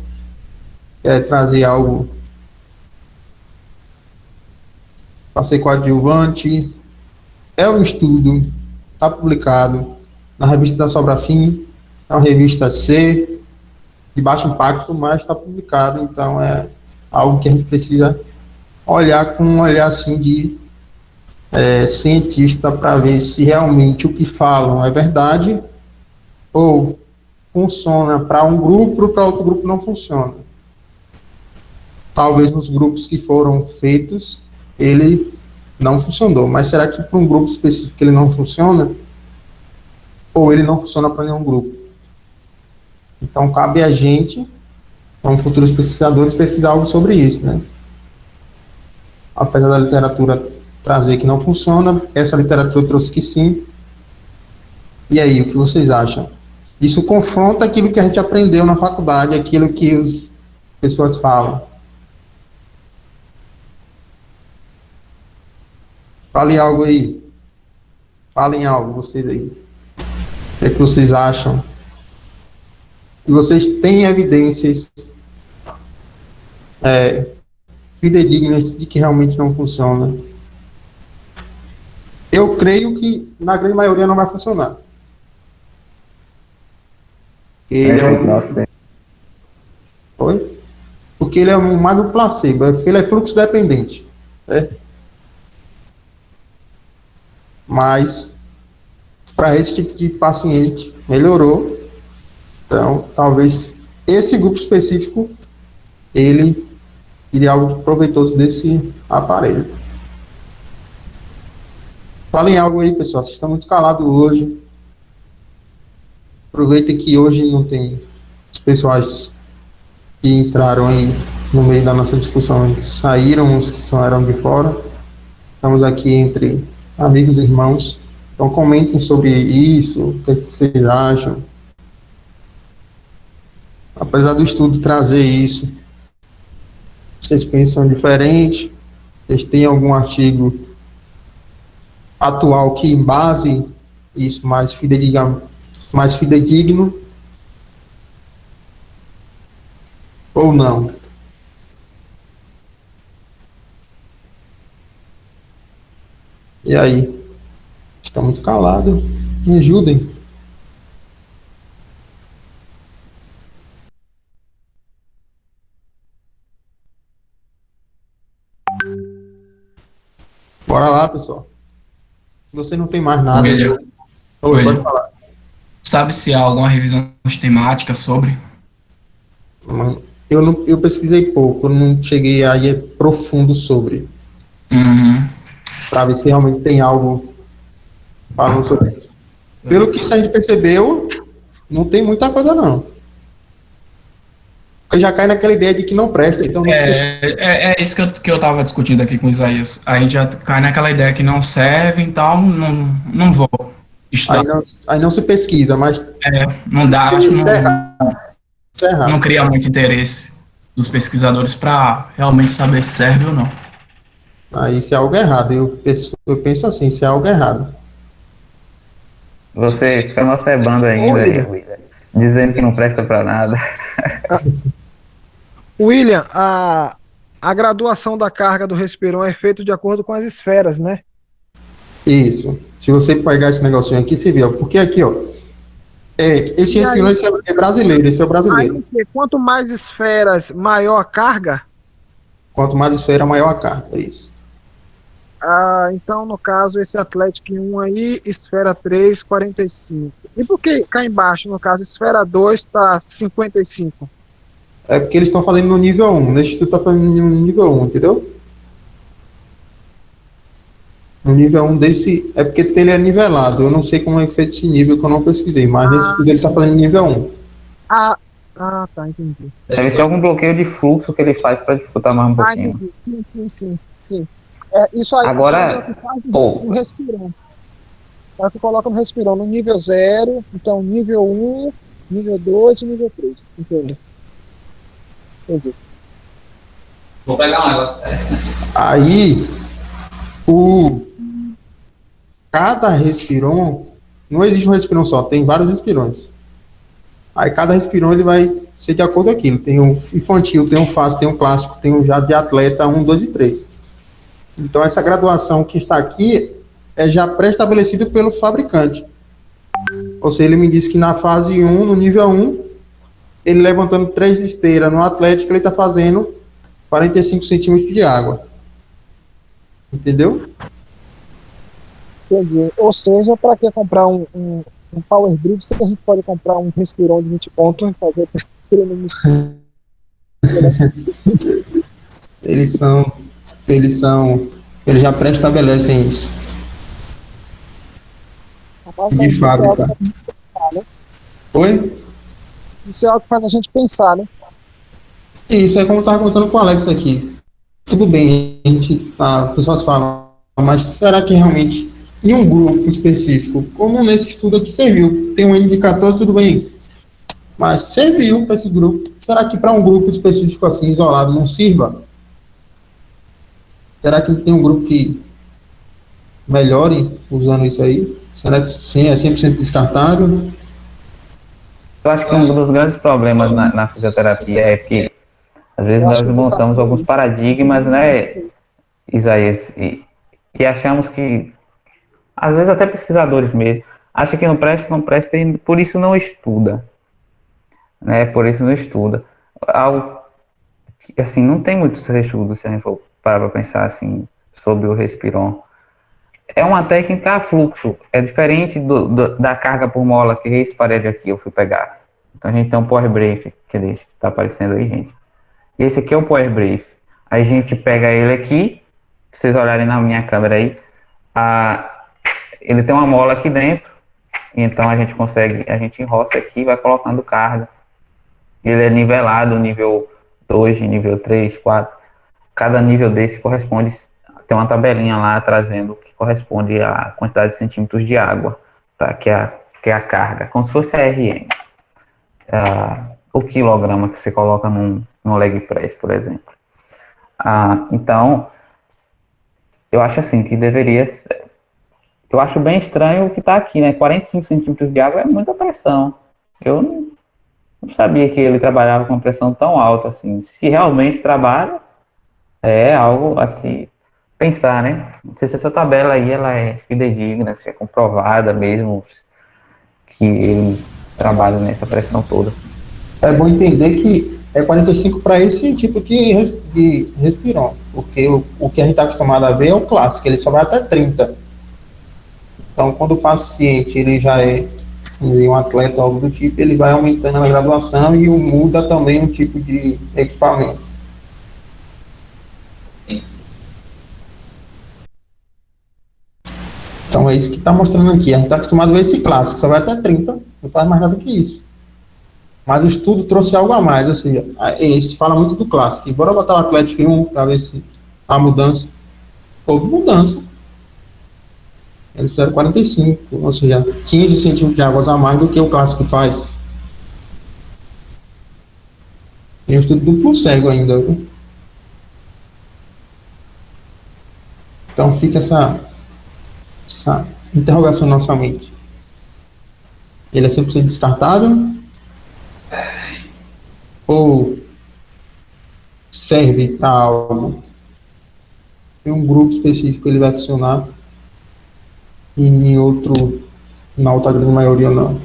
Quer trazer algo para ser coadjuvante? É um estudo, está publicado na revista da Sobrafim, é uma revista C, de baixo impacto, mas está publicado, então é algo que a gente precisa olhar com um olhar assim de cientista para ver se realmente o que falam é verdade ou funciona para um grupo, para outro grupo não funciona. Talvez nos grupos que foram feitos ele não funcionou, mas será que para um grupo específico ele não funciona? Ou ele não funciona para nenhum grupo? Então cabe a gente, como futuros pesquisadores, pesquisar algo sobre isso, né? Apesar da literatura trazer que não funciona, essa literatura trouxe que sim. E aí, o que vocês acham? Isso confronta aquilo que a gente aprendeu na faculdade, aquilo que as pessoas falam. Falem algo aí. Falem algo, vocês aí. O que é que vocês acham? E vocês têm evidências fidedignas de que realmente não funciona? Eu creio que na grande maioria não vai funcionar. Ele Oi? Porque ele é mais um placebo, ele é fluxo dependente. Certo? Mas para esse tipo de paciente melhorou. Então, talvez esse grupo específico ele iria algo proveitoso desse aparelho. Falem algo aí, pessoal. Vocês estão muito calados hoje. Aproveitem que hoje não tem os pessoais que entraram aí no meio da nossa discussão saíram, os que só eram de fora. Estamos aqui entre amigos e irmãos. Então comentem sobre isso, o que vocês acham. Apesar do estudo trazer isso, vocês pensam diferente? Vocês têm algum artigo atual que embase isso mais fidedigno ou não? E aí? Está muito calado. Me ajudem. Bora lá, pessoal. Você não tem mais nada. William. Oi, pode falar. Sabe se há alguma revisão temática sobre? Eu pesquisei pouco, eu não cheguei aí profundo sobre, Uhum. para ver se realmente tem algo falando sobre isso. Pelo que a gente percebeu, não tem muita coisa não. Porque já cai naquela ideia de que não presta, então não É isso que eu tava discutindo aqui com o Isaías. A gente já cai naquela ideia que não serve, então não vou estudar. aí não se pesquisa, mas Não dá, acho que isso é errado. não cria muito interesse dos pesquisadores para realmente saber se serve ou não. Aí isso é algo errado. Eu penso assim, isso é algo errado. Você fica nocebando ainda, William, dizendo que não presta para nada. William, a graduação da carga do Respiron é feita de acordo com as esferas, né? Isso. Se você pegar esse negocinho aqui, você vê, ó, porque aqui, ó, esse Respiron é brasileiro, esse é o brasileiro. Aí, quanto mais esferas, maior a carga? Quanto mais esfera, maior a carga, é isso. Então, no caso, esse Atlético 1 aí, esfera 3, 45. E por que cá embaixo, no caso, esfera 2 está 55? É porque eles estão fazendo no nível 1, nesse instituto está fazendo no nível 1, entendeu? No nível 1 desse, é porque ele é nivelado, eu não sei como é feito esse nível que eu não pesquisei, mas nesse estudo ele está fazendo nível 1. Tá, entendi. Deve ser algum bloqueio de fluxo que ele faz para dificultar mais um pouquinho. Entendi. Sim. Isso aí Agora, é o que faz no Respirão. Aí tu coloca no Respirão no nível 0, então nível 1, nível 2 e nível 3. Entendi. Vou pegar um negócio. Aí, cada Respiron, não existe um Respiron só, tem vários Respirões. Aí cada Respiron ele vai ser de acordo com aquilo. Tem um infantil, tem um fácil, tem um clássico, tem um já de atleta 1, 2 e 3. Então essa graduação que está aqui é já pré-estabelecido pelo fabricante. Ou seja, ele me disse que na fase 1, no nível 1, ele levantando 3 esteiras no Atlético, ele está fazendo 45 centímetros de água. Entendeu? Entendi. Ou seja, para que comprar um Power Brief, se a gente pode comprar um Respiron de 20 pontos e fazer Eles já pré-estabelecem isso. De fábrica. Oi? Isso é algo que faz a gente pensar, né? Isso é como eu estava contando com o Alex aqui. Tudo bem, as pessoas falam, mas será que realmente em um grupo específico, como nesse estudo aqui serviu, tem um N14, tudo bem, mas serviu para esse grupo. Será que para um grupo específico assim, isolado, não sirva? Será que tem um grupo que melhore usando isso aí? Será que sim, é 100% descartável? Eu acho que um dos grandes problemas na fisioterapia é que, às vezes, nós montamos alguns paradigmas, né, Isaías, e achamos que, às vezes, até pesquisadores mesmo, acham que não presta e por isso não estuda. Né, por isso não estuda. Assim, não tem muitos estudos, se a gente for parar para pensar assim, sobre o Respiron. É uma técnica a fluxo, é diferente da carga por mola que esse parede aqui eu fui pegar. Então a gente tem um Power Brief, que está aparecendo aí, gente. Esse aqui é o Power Brief. Aí a gente pega ele aqui, se vocês olharem na minha câmera aí, ele tem uma mola aqui dentro, então a gente enroça aqui e vai colocando carga. ele é nivelado, nível 2, nível 3, 4. Cada nível desse corresponde, tem uma tabelinha lá trazendo que corresponde à quantidade de centímetros de água, tá? Que é a carga, como se fosse a RM. O quilograma que você coloca no leg press, por exemplo. Então, eu acho assim que deveria ser. Eu acho bem estranho o que está aqui, né? 45 centímetros de água é muita pressão. Eu não sabia que ele trabalhava com uma pressão tão alta assim. Se realmente trabalha, é algo assim, pensar, né? Não sei se essa tabela aí ela é fidedigna, se é comprovada mesmo que ele trabalha nessa pressão toda. É bom entender que é 45 para esse tipo de respirão, porque o que a gente está acostumado a ver é o clássico, ele só vai até 30. Então, quando o paciente ele já é um atleta algo do tipo, ele vai aumentando a graduação e muda também o tipo de equipamento. Então, é isso que está mostrando aqui. A gente está acostumado a ver esse clássico, só vai até 30, não faz mais nada que isso. Mas o estudo trouxe algo a mais, ou seja, se fala muito do clássico. E bora botar o Atlético em 1 para ver se há mudança. Houve mudança. Eles fizeram 45, ou seja, 15 centímetros de água a mais do que o clássico faz. E um estudo duplo cego ainda, viu? Então fica essa interrogação na nossa mente. Ele é 100% descartável? Ou serve para algo? Em um grupo específico ele vai funcionar e em outro, na outra grande maioria, não.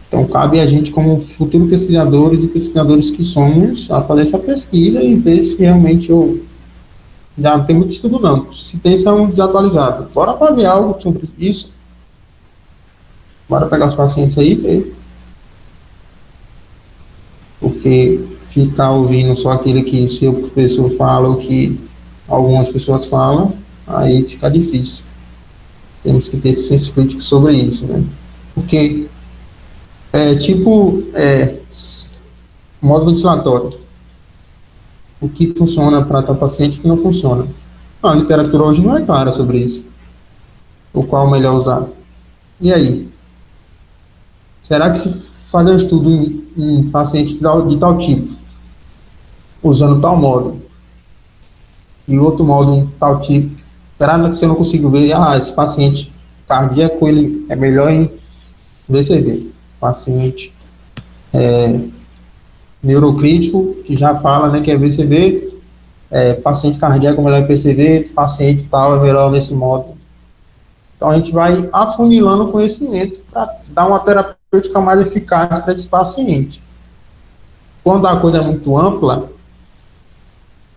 Então, cabe a gente, como futuros pesquisadores e pesquisadores que somos, a fazer essa pesquisa e ver se realmente já não tem muito estudo, não. Se tem, são desatualizados. Bora fazer algo sobre isso. Bora pegar os pacientes aí e ver. Porque ficar ouvindo só aquilo que seu professor fala ou que algumas pessoas falam, aí fica difícil. Temos que ter esse senso crítico sobre isso, né? Porque modo ventilatório. O que funciona para tal paciente e o que não funciona. A literatura hoje não é clara sobre isso. O qual é melhor usar. E aí? Será que se fazer um estudo em paciente de tal tipo, usando tal modo, e outro modo em tal tipo, será que você não consigo ver, esse paciente cardíaco, ele é melhor em VCV. Paciente neurocrítico, que já fala, né, que é VCV, paciente cardíaco é melhor em PCV, paciente tal é melhor nesse modo. Então a gente vai afunilando o conhecimento para dar uma terapêutica mais eficaz para esse paciente. Quando a coisa é muito ampla,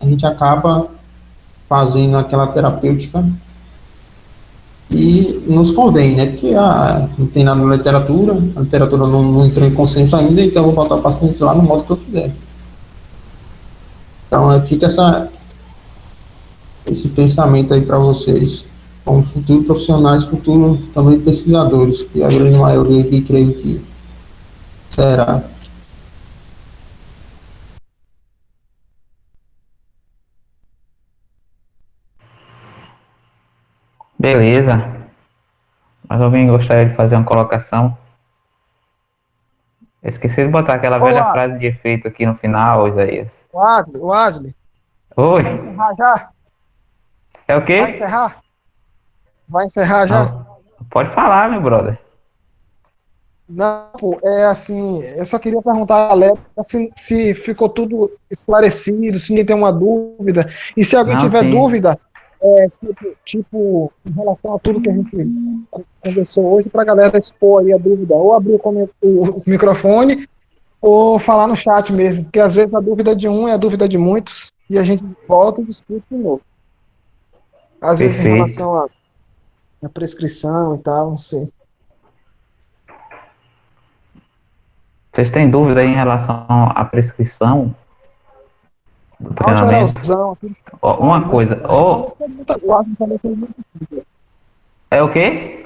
a gente acaba fazendo aquela terapêutica e nos convém, né? Porque não tem nada na literatura, a literatura não entrou em consenso ainda, então eu vou botar o paciente lá no modo que eu quiser. Então fica esse pensamento aí para vocês, como futuros profissionais, futuros também pesquisadores, que a grande maioria aqui creio que será. Beleza. Mas alguém gostaria de fazer uma colocação? Esqueci de botar aquela velha Olá. frase de efeito aqui no final, Isaías. Wesley, Oi, vai encerrar já? é o quê? Vai encerrar? Vai encerrar já? Pode falar, meu brother. Não, pô, assim, eu só queria perguntar a galera se ficou tudo esclarecido, se ninguém tem uma dúvida, e se alguém Não, tiver sim. dúvida, tipo, em relação a tudo que a gente conversou hoje, para a galera expor aí a dúvida, ou abrir o microfone, ou falar no chat mesmo, porque às vezes a dúvida de um é a dúvida de muitos, e a gente volta e discute de novo. Às vezes em Perfeito. relação à prescrição e tal, não sei. Vocês têm dúvida aí em relação à prescrição do Não, treinamento? geralzão, aqui. Uma coisa, é o quê?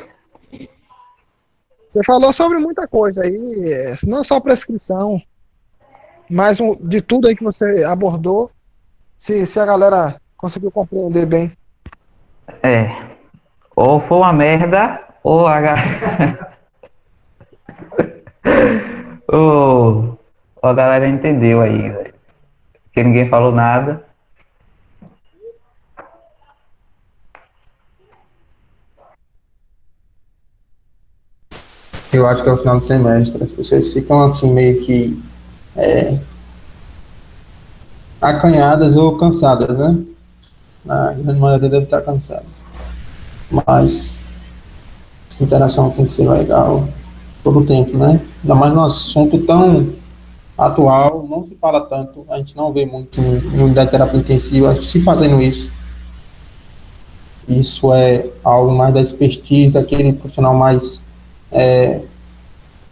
Você falou sobre muita coisa aí, não só prescrição. de tudo aí que você abordou, se a galera conseguiu compreender bem. É, ou foi uma merda, ou ou a galera entendeu aí, velho. Porque ninguém falou nada. Eu acho que é o final do semestre. As pessoas ficam assim meio que acanhadas ou cansadas, né? A grande maioria deve estar cansada. Mas essa interação tem que ser legal todo o tempo, né? Ainda mais num assunto tão atual, não se fala tanto, a gente não vê muito em unidade de terapia intensiva, acho que se fazendo isso, isso é algo mais da expertise, daquele profissional mais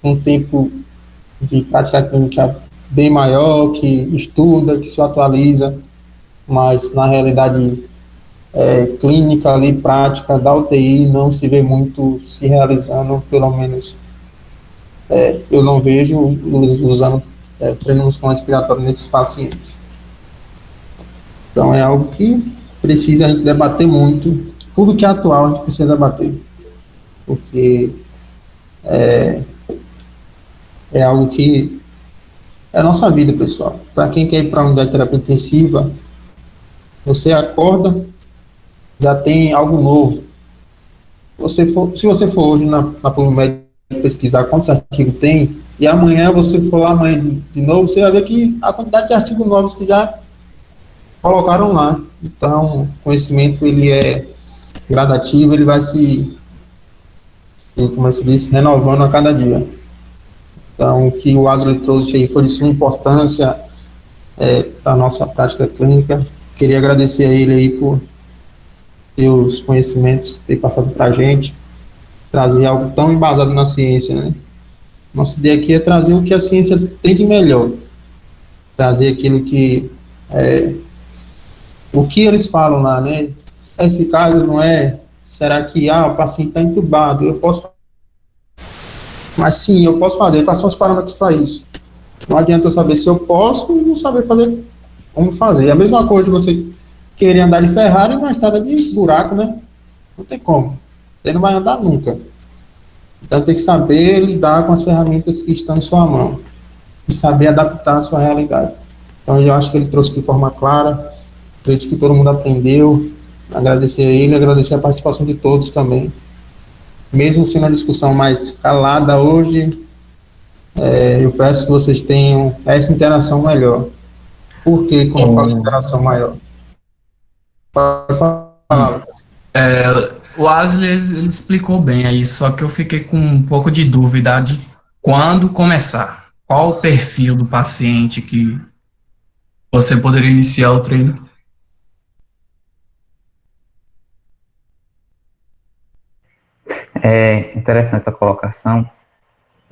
um tempo de prática clínica bem maior, que estuda, que se atualiza, mas na realidade clínica ali, prática da UTI, não se vê muito se realizando, pelo menos eu não vejo usando freio muscular respiratório nesses pacientes. Então é algo que precisa a gente debater muito, tudo que é atual a gente precisa debater, porque é algo que é a nossa vida, pessoal. Para quem quer ir para a unidade de terapia intensiva, você acorda, já tem algo novo. Se você for hoje na PubMed pesquisar quantos artigos tem, e amanhã você for lá amanhã de novo, você vai ver que a quantidade de artigos novos que já colocaram lá. Então, o conhecimento ele é gradativo, ele vai como se diz, renovando a cada dia. Então, o que o Wesley trouxe aí foi de suma importância para a nossa prática clínica. Queria agradecer a ele aí por seus conhecimentos, ter passado para a gente, trazer algo tão embasado na ciência, né? Nossa ideia aqui é trazer o que a ciência tem de melhor, trazer aquilo que o que eles falam lá, né? É eficaz ou não é? Será que o paciente está entubado? Eu posso, mas sim, eu posso fazer. Quais são os parâmetros para isso? Não adianta eu saber se eu posso e não saber fazer como fazer. É a mesma coisa de você querer andar de Ferrari e uma estrada de buraco, né? Não tem como. Você não vai andar nunca. Então tem que saber lidar com as ferramentas que estão em sua mão e saber adaptar a sua realidade. Então eu acho que ele trouxe de forma clara. Acredito que todo mundo aprendeu. Agradecer a ele, agradecer a participação de todos também. Mesmo sendo uma discussão mais calada hoje, eu peço que vocês tenham essa interação melhor. Por que com uma interação maior? Pode falar. O Wesley ele explicou bem aí, só que eu fiquei com um pouco de dúvida de quando começar. Qual o perfil do paciente que você poderia iniciar o treino? É interessante a colocação,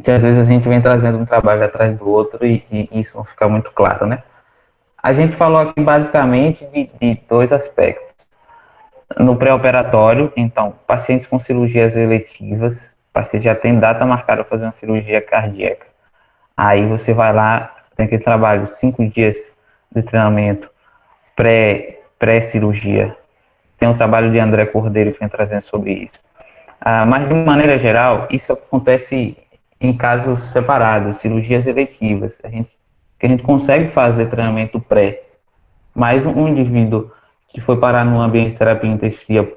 que às vezes a gente vem trazendo um trabalho atrás do outro e isso não fica muito claro, né? A gente falou aqui basicamente de dois aspectos. No pré-operatório, então, pacientes com cirurgias eletivas, o paciente já tem data marcada para fazer uma cirurgia cardíaca. Aí você vai lá, tem aquele trabalho, 5 dias de treinamento pré-cirurgia. Tem um trabalho de André Cordeiro que vem trazendo sobre isso. Mas, de maneira geral, isso acontece em casos separados, cirurgias eletivas. Que a gente consegue fazer treinamento pré, mas um indivíduo que foi parar no ambiente de terapia intensiva,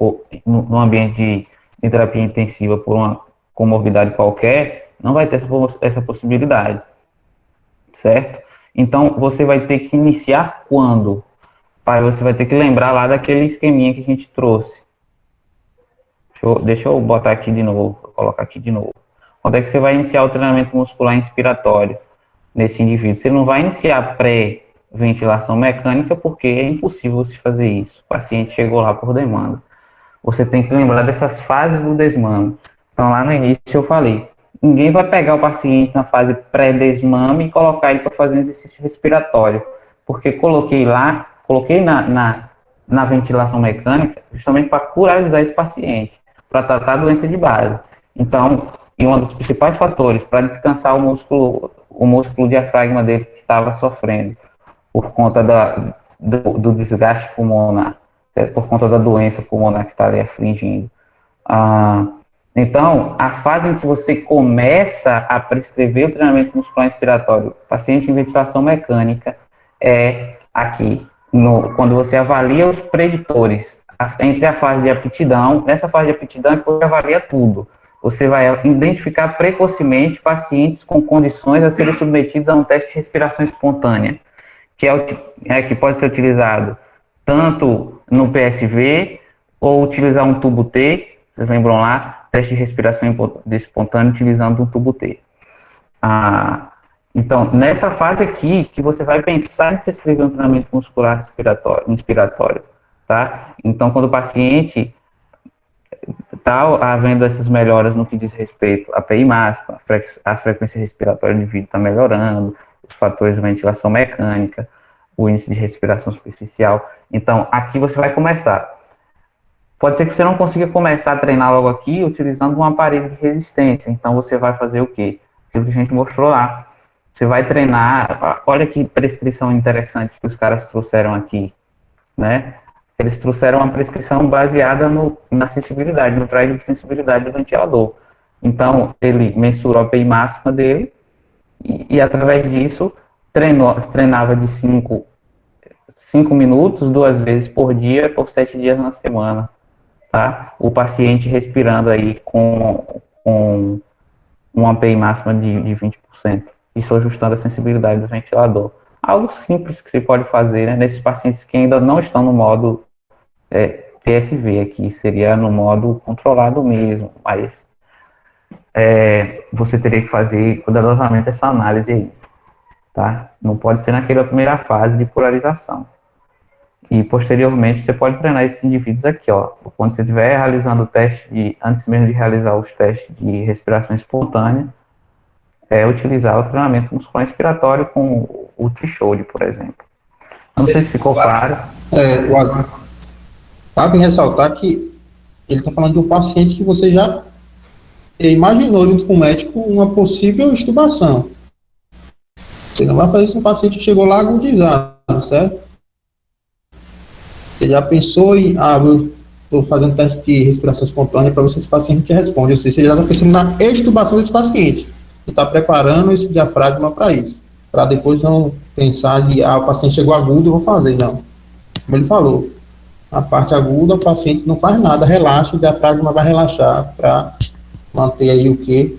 no ambiente de terapia intensiva por uma comorbidade qualquer, não vai ter essa possibilidade, certo? Então, você vai ter que iniciar quando? Você vai ter que lembrar lá daquele esqueminha que a gente trouxe. Deixa eu botar aqui de novo, colocar aqui de novo. Quando é que você vai iniciar o treinamento muscular inspiratório nesse indivíduo? Você não vai iniciar pré-ventilação mecânica, porque é impossível você fazer isso. O paciente chegou lá por demanda. Você tem que lembrar dessas fases do desmame. Então, lá no início eu falei, ninguém vai pegar o paciente na fase pré-desmame e colocar ele para fazer um exercício respiratório, porque coloquei na ventilação mecânica justamente para curalizar esse paciente, para tratar a doença de base. Então, e um dos principais fatores para descansar o músculo diafragma dele que estava sofrendo por conta do desgaste pulmonar, certo? Por conta da doença pulmonar que está ali afligindo. Então, a fase em que você começa a prescrever o treinamento muscular inspiratório, paciente em ventilação mecânica, é aqui, quando você avalia os preditores entre a fase de aptidão. Nessa fase de aptidão, você avalia tudo. Você vai identificar precocemente pacientes com condições a serem submetidos a um teste de respiração espontânea, que pode ser utilizado tanto no PSV ou utilizar um tubo T. Vocês lembram lá? Teste de respiração espontânea utilizando um tubo T. Então, nessa fase aqui, que você vai pensar em prescrever um treinamento muscular inspiratório, tá? Então, quando o paciente está havendo essas melhoras no que diz respeito à PI máxima, a frequência respiratória do indivíduo está melhorando, os fatores de ventilação mecânica, o índice de respiração superficial. Então, aqui você vai começar. Pode ser que você não consiga começar a treinar logo aqui utilizando um aparelho de resistência. Então, você vai fazer o quê? Aquilo que a gente mostrou lá. Você vai treinar. Olha que prescrição interessante que os caras trouxeram aqui, né? Eles trouxeram uma prescrição baseada na sensibilidade, no traje de sensibilidade do ventilador. Então, ele mensurou a PI máxima dele e através disso, treinava de 5 minutos, 2 vezes por dia, por 7 dias na semana. Tá? O paciente respirando aí com uma PI máxima de 20%. Isso ajustando a sensibilidade do ventilador. Algo simples que você pode fazer, né, nesses pacientes que ainda não estão no modo PSV, aqui seria no modo controlado mesmo, mas você teria que fazer cuidadosamente essa análise aí, tá? Não pode ser naquela primeira fase de polarização. E posteriormente você pode treinar esses indivíduos aqui, ó. Quando você estiver realizando o teste antes mesmo de realizar os testes de respiração espontânea, utilizar o treinamento muscular inspiratório com o Trichode, por exemplo. Não sei se ficou claro. Cabe ressaltar que ele está falando de um paciente que você já imaginou junto com o médico uma possível extubação. Você não vai fazer isso com um paciente que chegou lá agudizado, certo? Você já pensou em, vou fazer um teste de respiração espontânea para ver se esse paciente responde. Ou seja, você já está pensando na extubação desse paciente. Você está preparando esse diafragma para isso. Para depois não pensar de, o paciente chegou agudo, eu vou fazer. Não. Como ele falou, a parte aguda, o paciente não faz nada, relaxa, o diafragma vai relaxar para manter aí o que?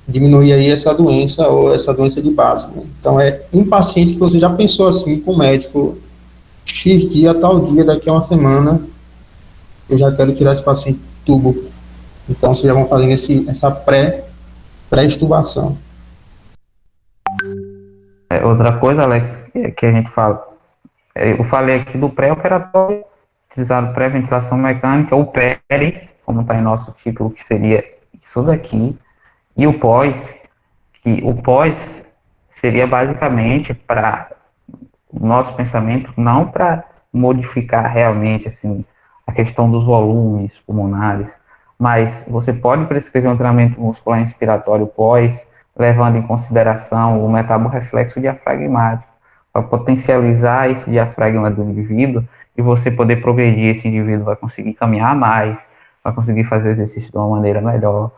Diminuir aí essa doença ou essa doença de base. Né? Então, é um paciente que você já pensou assim com o médico, X dia, tal dia, daqui a uma semana, eu já quero tirar esse paciente do tubo. Então, vocês já vão fazendo essa pré-extubação. Outra coisa, Alex, que a gente fala, eu falei aqui do pré-operatório, utilizado pré-ventilação mecânica, o PERI, como está em nosso título, que seria isso daqui, e o pós, que o pós seria basicamente para o nosso pensamento, não para modificar realmente assim, a questão dos volumes pulmonares, mas você pode prescrever um treinamento muscular inspiratório pós, levando em consideração o metaborreflexo diafragmático, para potencializar esse diafragma do indivíduo e você poder progredir. Esse indivíduo vai conseguir caminhar mais, vai conseguir fazer o exercício de uma maneira melhor.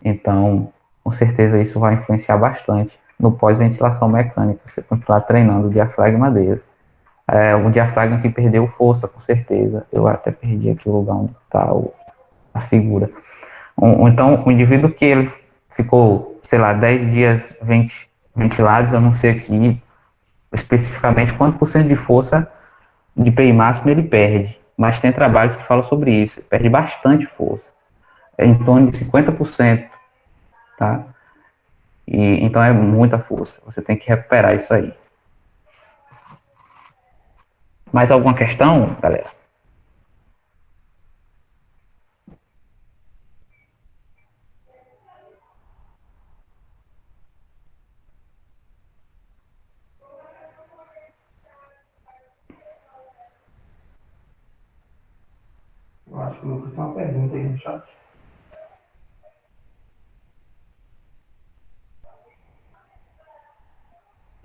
Então, com certeza isso vai influenciar bastante no pós-ventilação mecânica, você continuar treinando o diafragma dele. O diafragma que perdeu força, com certeza. Eu até perdi aqui o lugar onde está a figura. Então, o indivíduo que ele ficou, sei lá, 10 dias ventilados, eu não sei aqui especificamente quanto por cento de força de PI máximo ele perde, mas tem trabalhos que falam sobre isso, ele perde bastante força, em torno de 50%, tá? Então é muita força, você tem que recuperar isso aí. Mais alguma questão, galera? Eu acho que o Lucas tem uma pergunta aí no chat.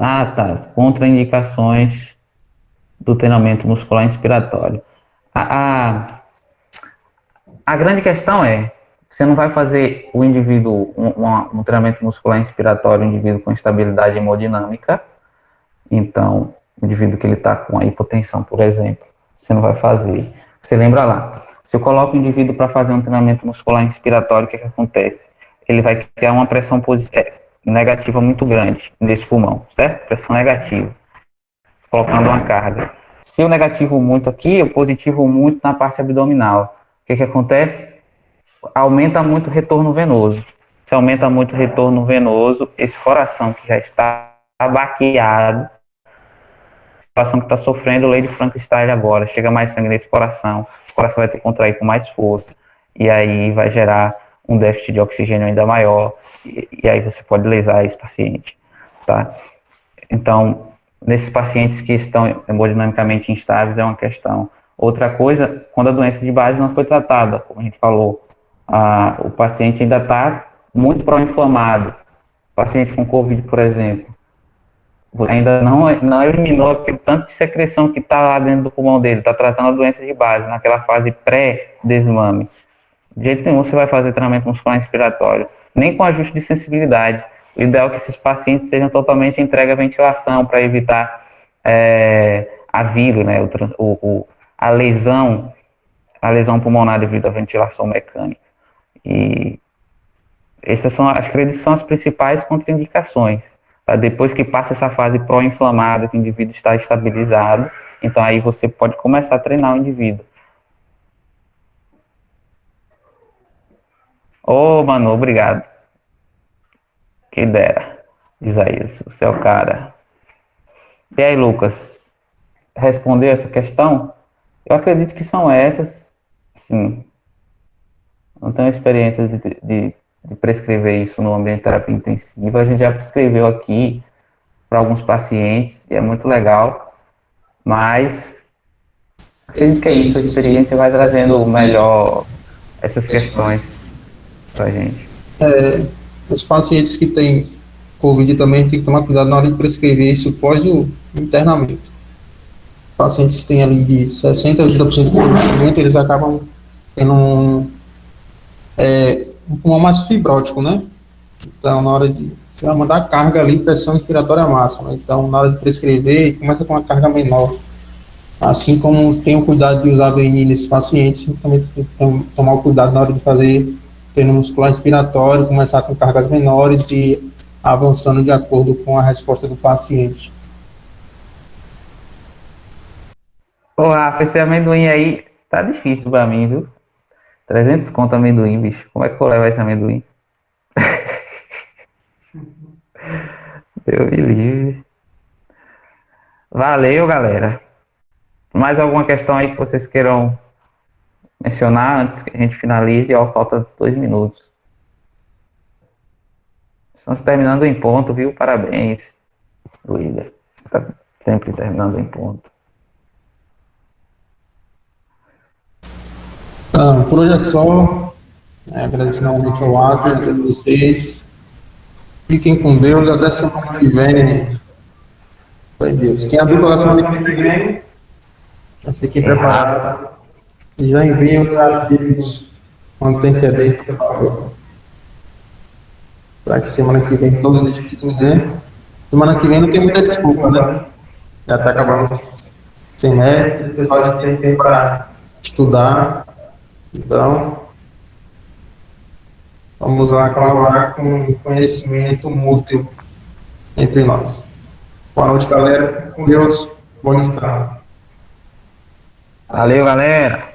Ah, tá. Contraindicações do treinamento muscular inspiratório. A, a grande questão é, você não vai fazer o indivíduo, um treinamento muscular inspiratório, um indivíduo com estabilidade hemodinâmica. Então, o indivíduo que ele está com a hipotensão, por exemplo, você não vai fazer. Você lembra lá, se eu coloco o indivíduo para fazer um treinamento muscular inspiratório, o que acontece? Ele vai criar uma pressão negativa muito grande nesse pulmão, certo? Pressão negativa, colocando uma carga. Se eu negativo muito aqui, eu positivo muito na parte abdominal. O que acontece? Aumenta muito o retorno venoso. Se aumenta muito o retorno venoso, esse coração que já está baqueado, coração que está sofrendo lei de Frankenstein agora, chega mais sangue nesse coração, o coração vai ter que contrair com mais força, e aí vai gerar um déficit de oxigênio ainda maior, e aí você pode lesar esse paciente, tá? Então, nesses pacientes que estão hemodinamicamente instáveis é uma questão. Outra coisa, quando a doença de base não foi tratada, como a gente falou, o paciente ainda está muito pró-inflamado, paciente com Covid, por exemplo, ainda não eliminou aquele tanto de secreção que está lá dentro do pulmão dele, está tratando a doença de base, naquela fase pré-desmame. De jeito nenhum você vai fazer treinamento muscular inspiratório, nem com ajuste de sensibilidade. O ideal é que esses pacientes sejam totalmente entregues à ventilação, para evitar a vírus, né, a lesão pulmonar devido à ventilação mecânica. E essas são, acredito, são as principais contraindicações. Tá? Depois que passa essa fase pró-inflamada, que o indivíduo está estabilizado, então aí você pode começar a treinar o indivíduo. Ô, Manu, obrigado. Que dera, Isaías, você é o cara. E aí, Lucas, respondeu essa questão? Eu acredito que são essas, sim. Não tenho experiência de prescrever isso no ambiente de terapia intensiva. A gente já prescreveu aqui para alguns pacientes, e é muito legal, mas acredito que é isso, a experiência vai trazendo melhor essas questões para a gente. Os pacientes que têm Covid também tem que tomar cuidado na hora de prescrever isso pós o internamento. Pacientes que têm ali de 60% a 80% de comprometimento, eles acabam tendo um pulmão mais fibrótico, né? Então, na hora de você vai mandar carga ali, pressão respiratória máxima. Então, na hora de prescrever, começa com uma carga menor. Assim como tem o cuidado de usar VNI nesses pacientes, também tem que tomar o cuidado na hora de fazer treino muscular inspiratório, começar com cargas menores e avançando de acordo com a resposta do paciente. Ô, Rafa, esse amendoim aí tá difícil pra mim, viu? 300 conto amendoim, bicho. Como é que eu levo esse amendoim? Deus me livre. Valeu, galera. Mais alguma questão aí que vocês queiram mencionar antes que a gente finalize? Ó, falta 2 minutos. Estamos terminando em ponto, viu? Parabéns, Luísa. Tá sempre terminando em ponto. Por hoje é só. Agradecendo novamente ao Acre, a todos vocês. Fiquem com Deus, até semana que vem. Foi Deus. Quem abriu a semana que vem, já fiquem preparados. E já enviem os artigos com antecedência, por favor. Para que semana que vem todos os que quiser. Semana que vem não tem muita desculpa, né? Já está acabando o semestre, o pessoal já tem tempo para estudar. Então, vamos lá colaborar com conhecimento mútuo entre nós. Boa noite, galera. Com Deus. Bom descanso. Valeu, galera.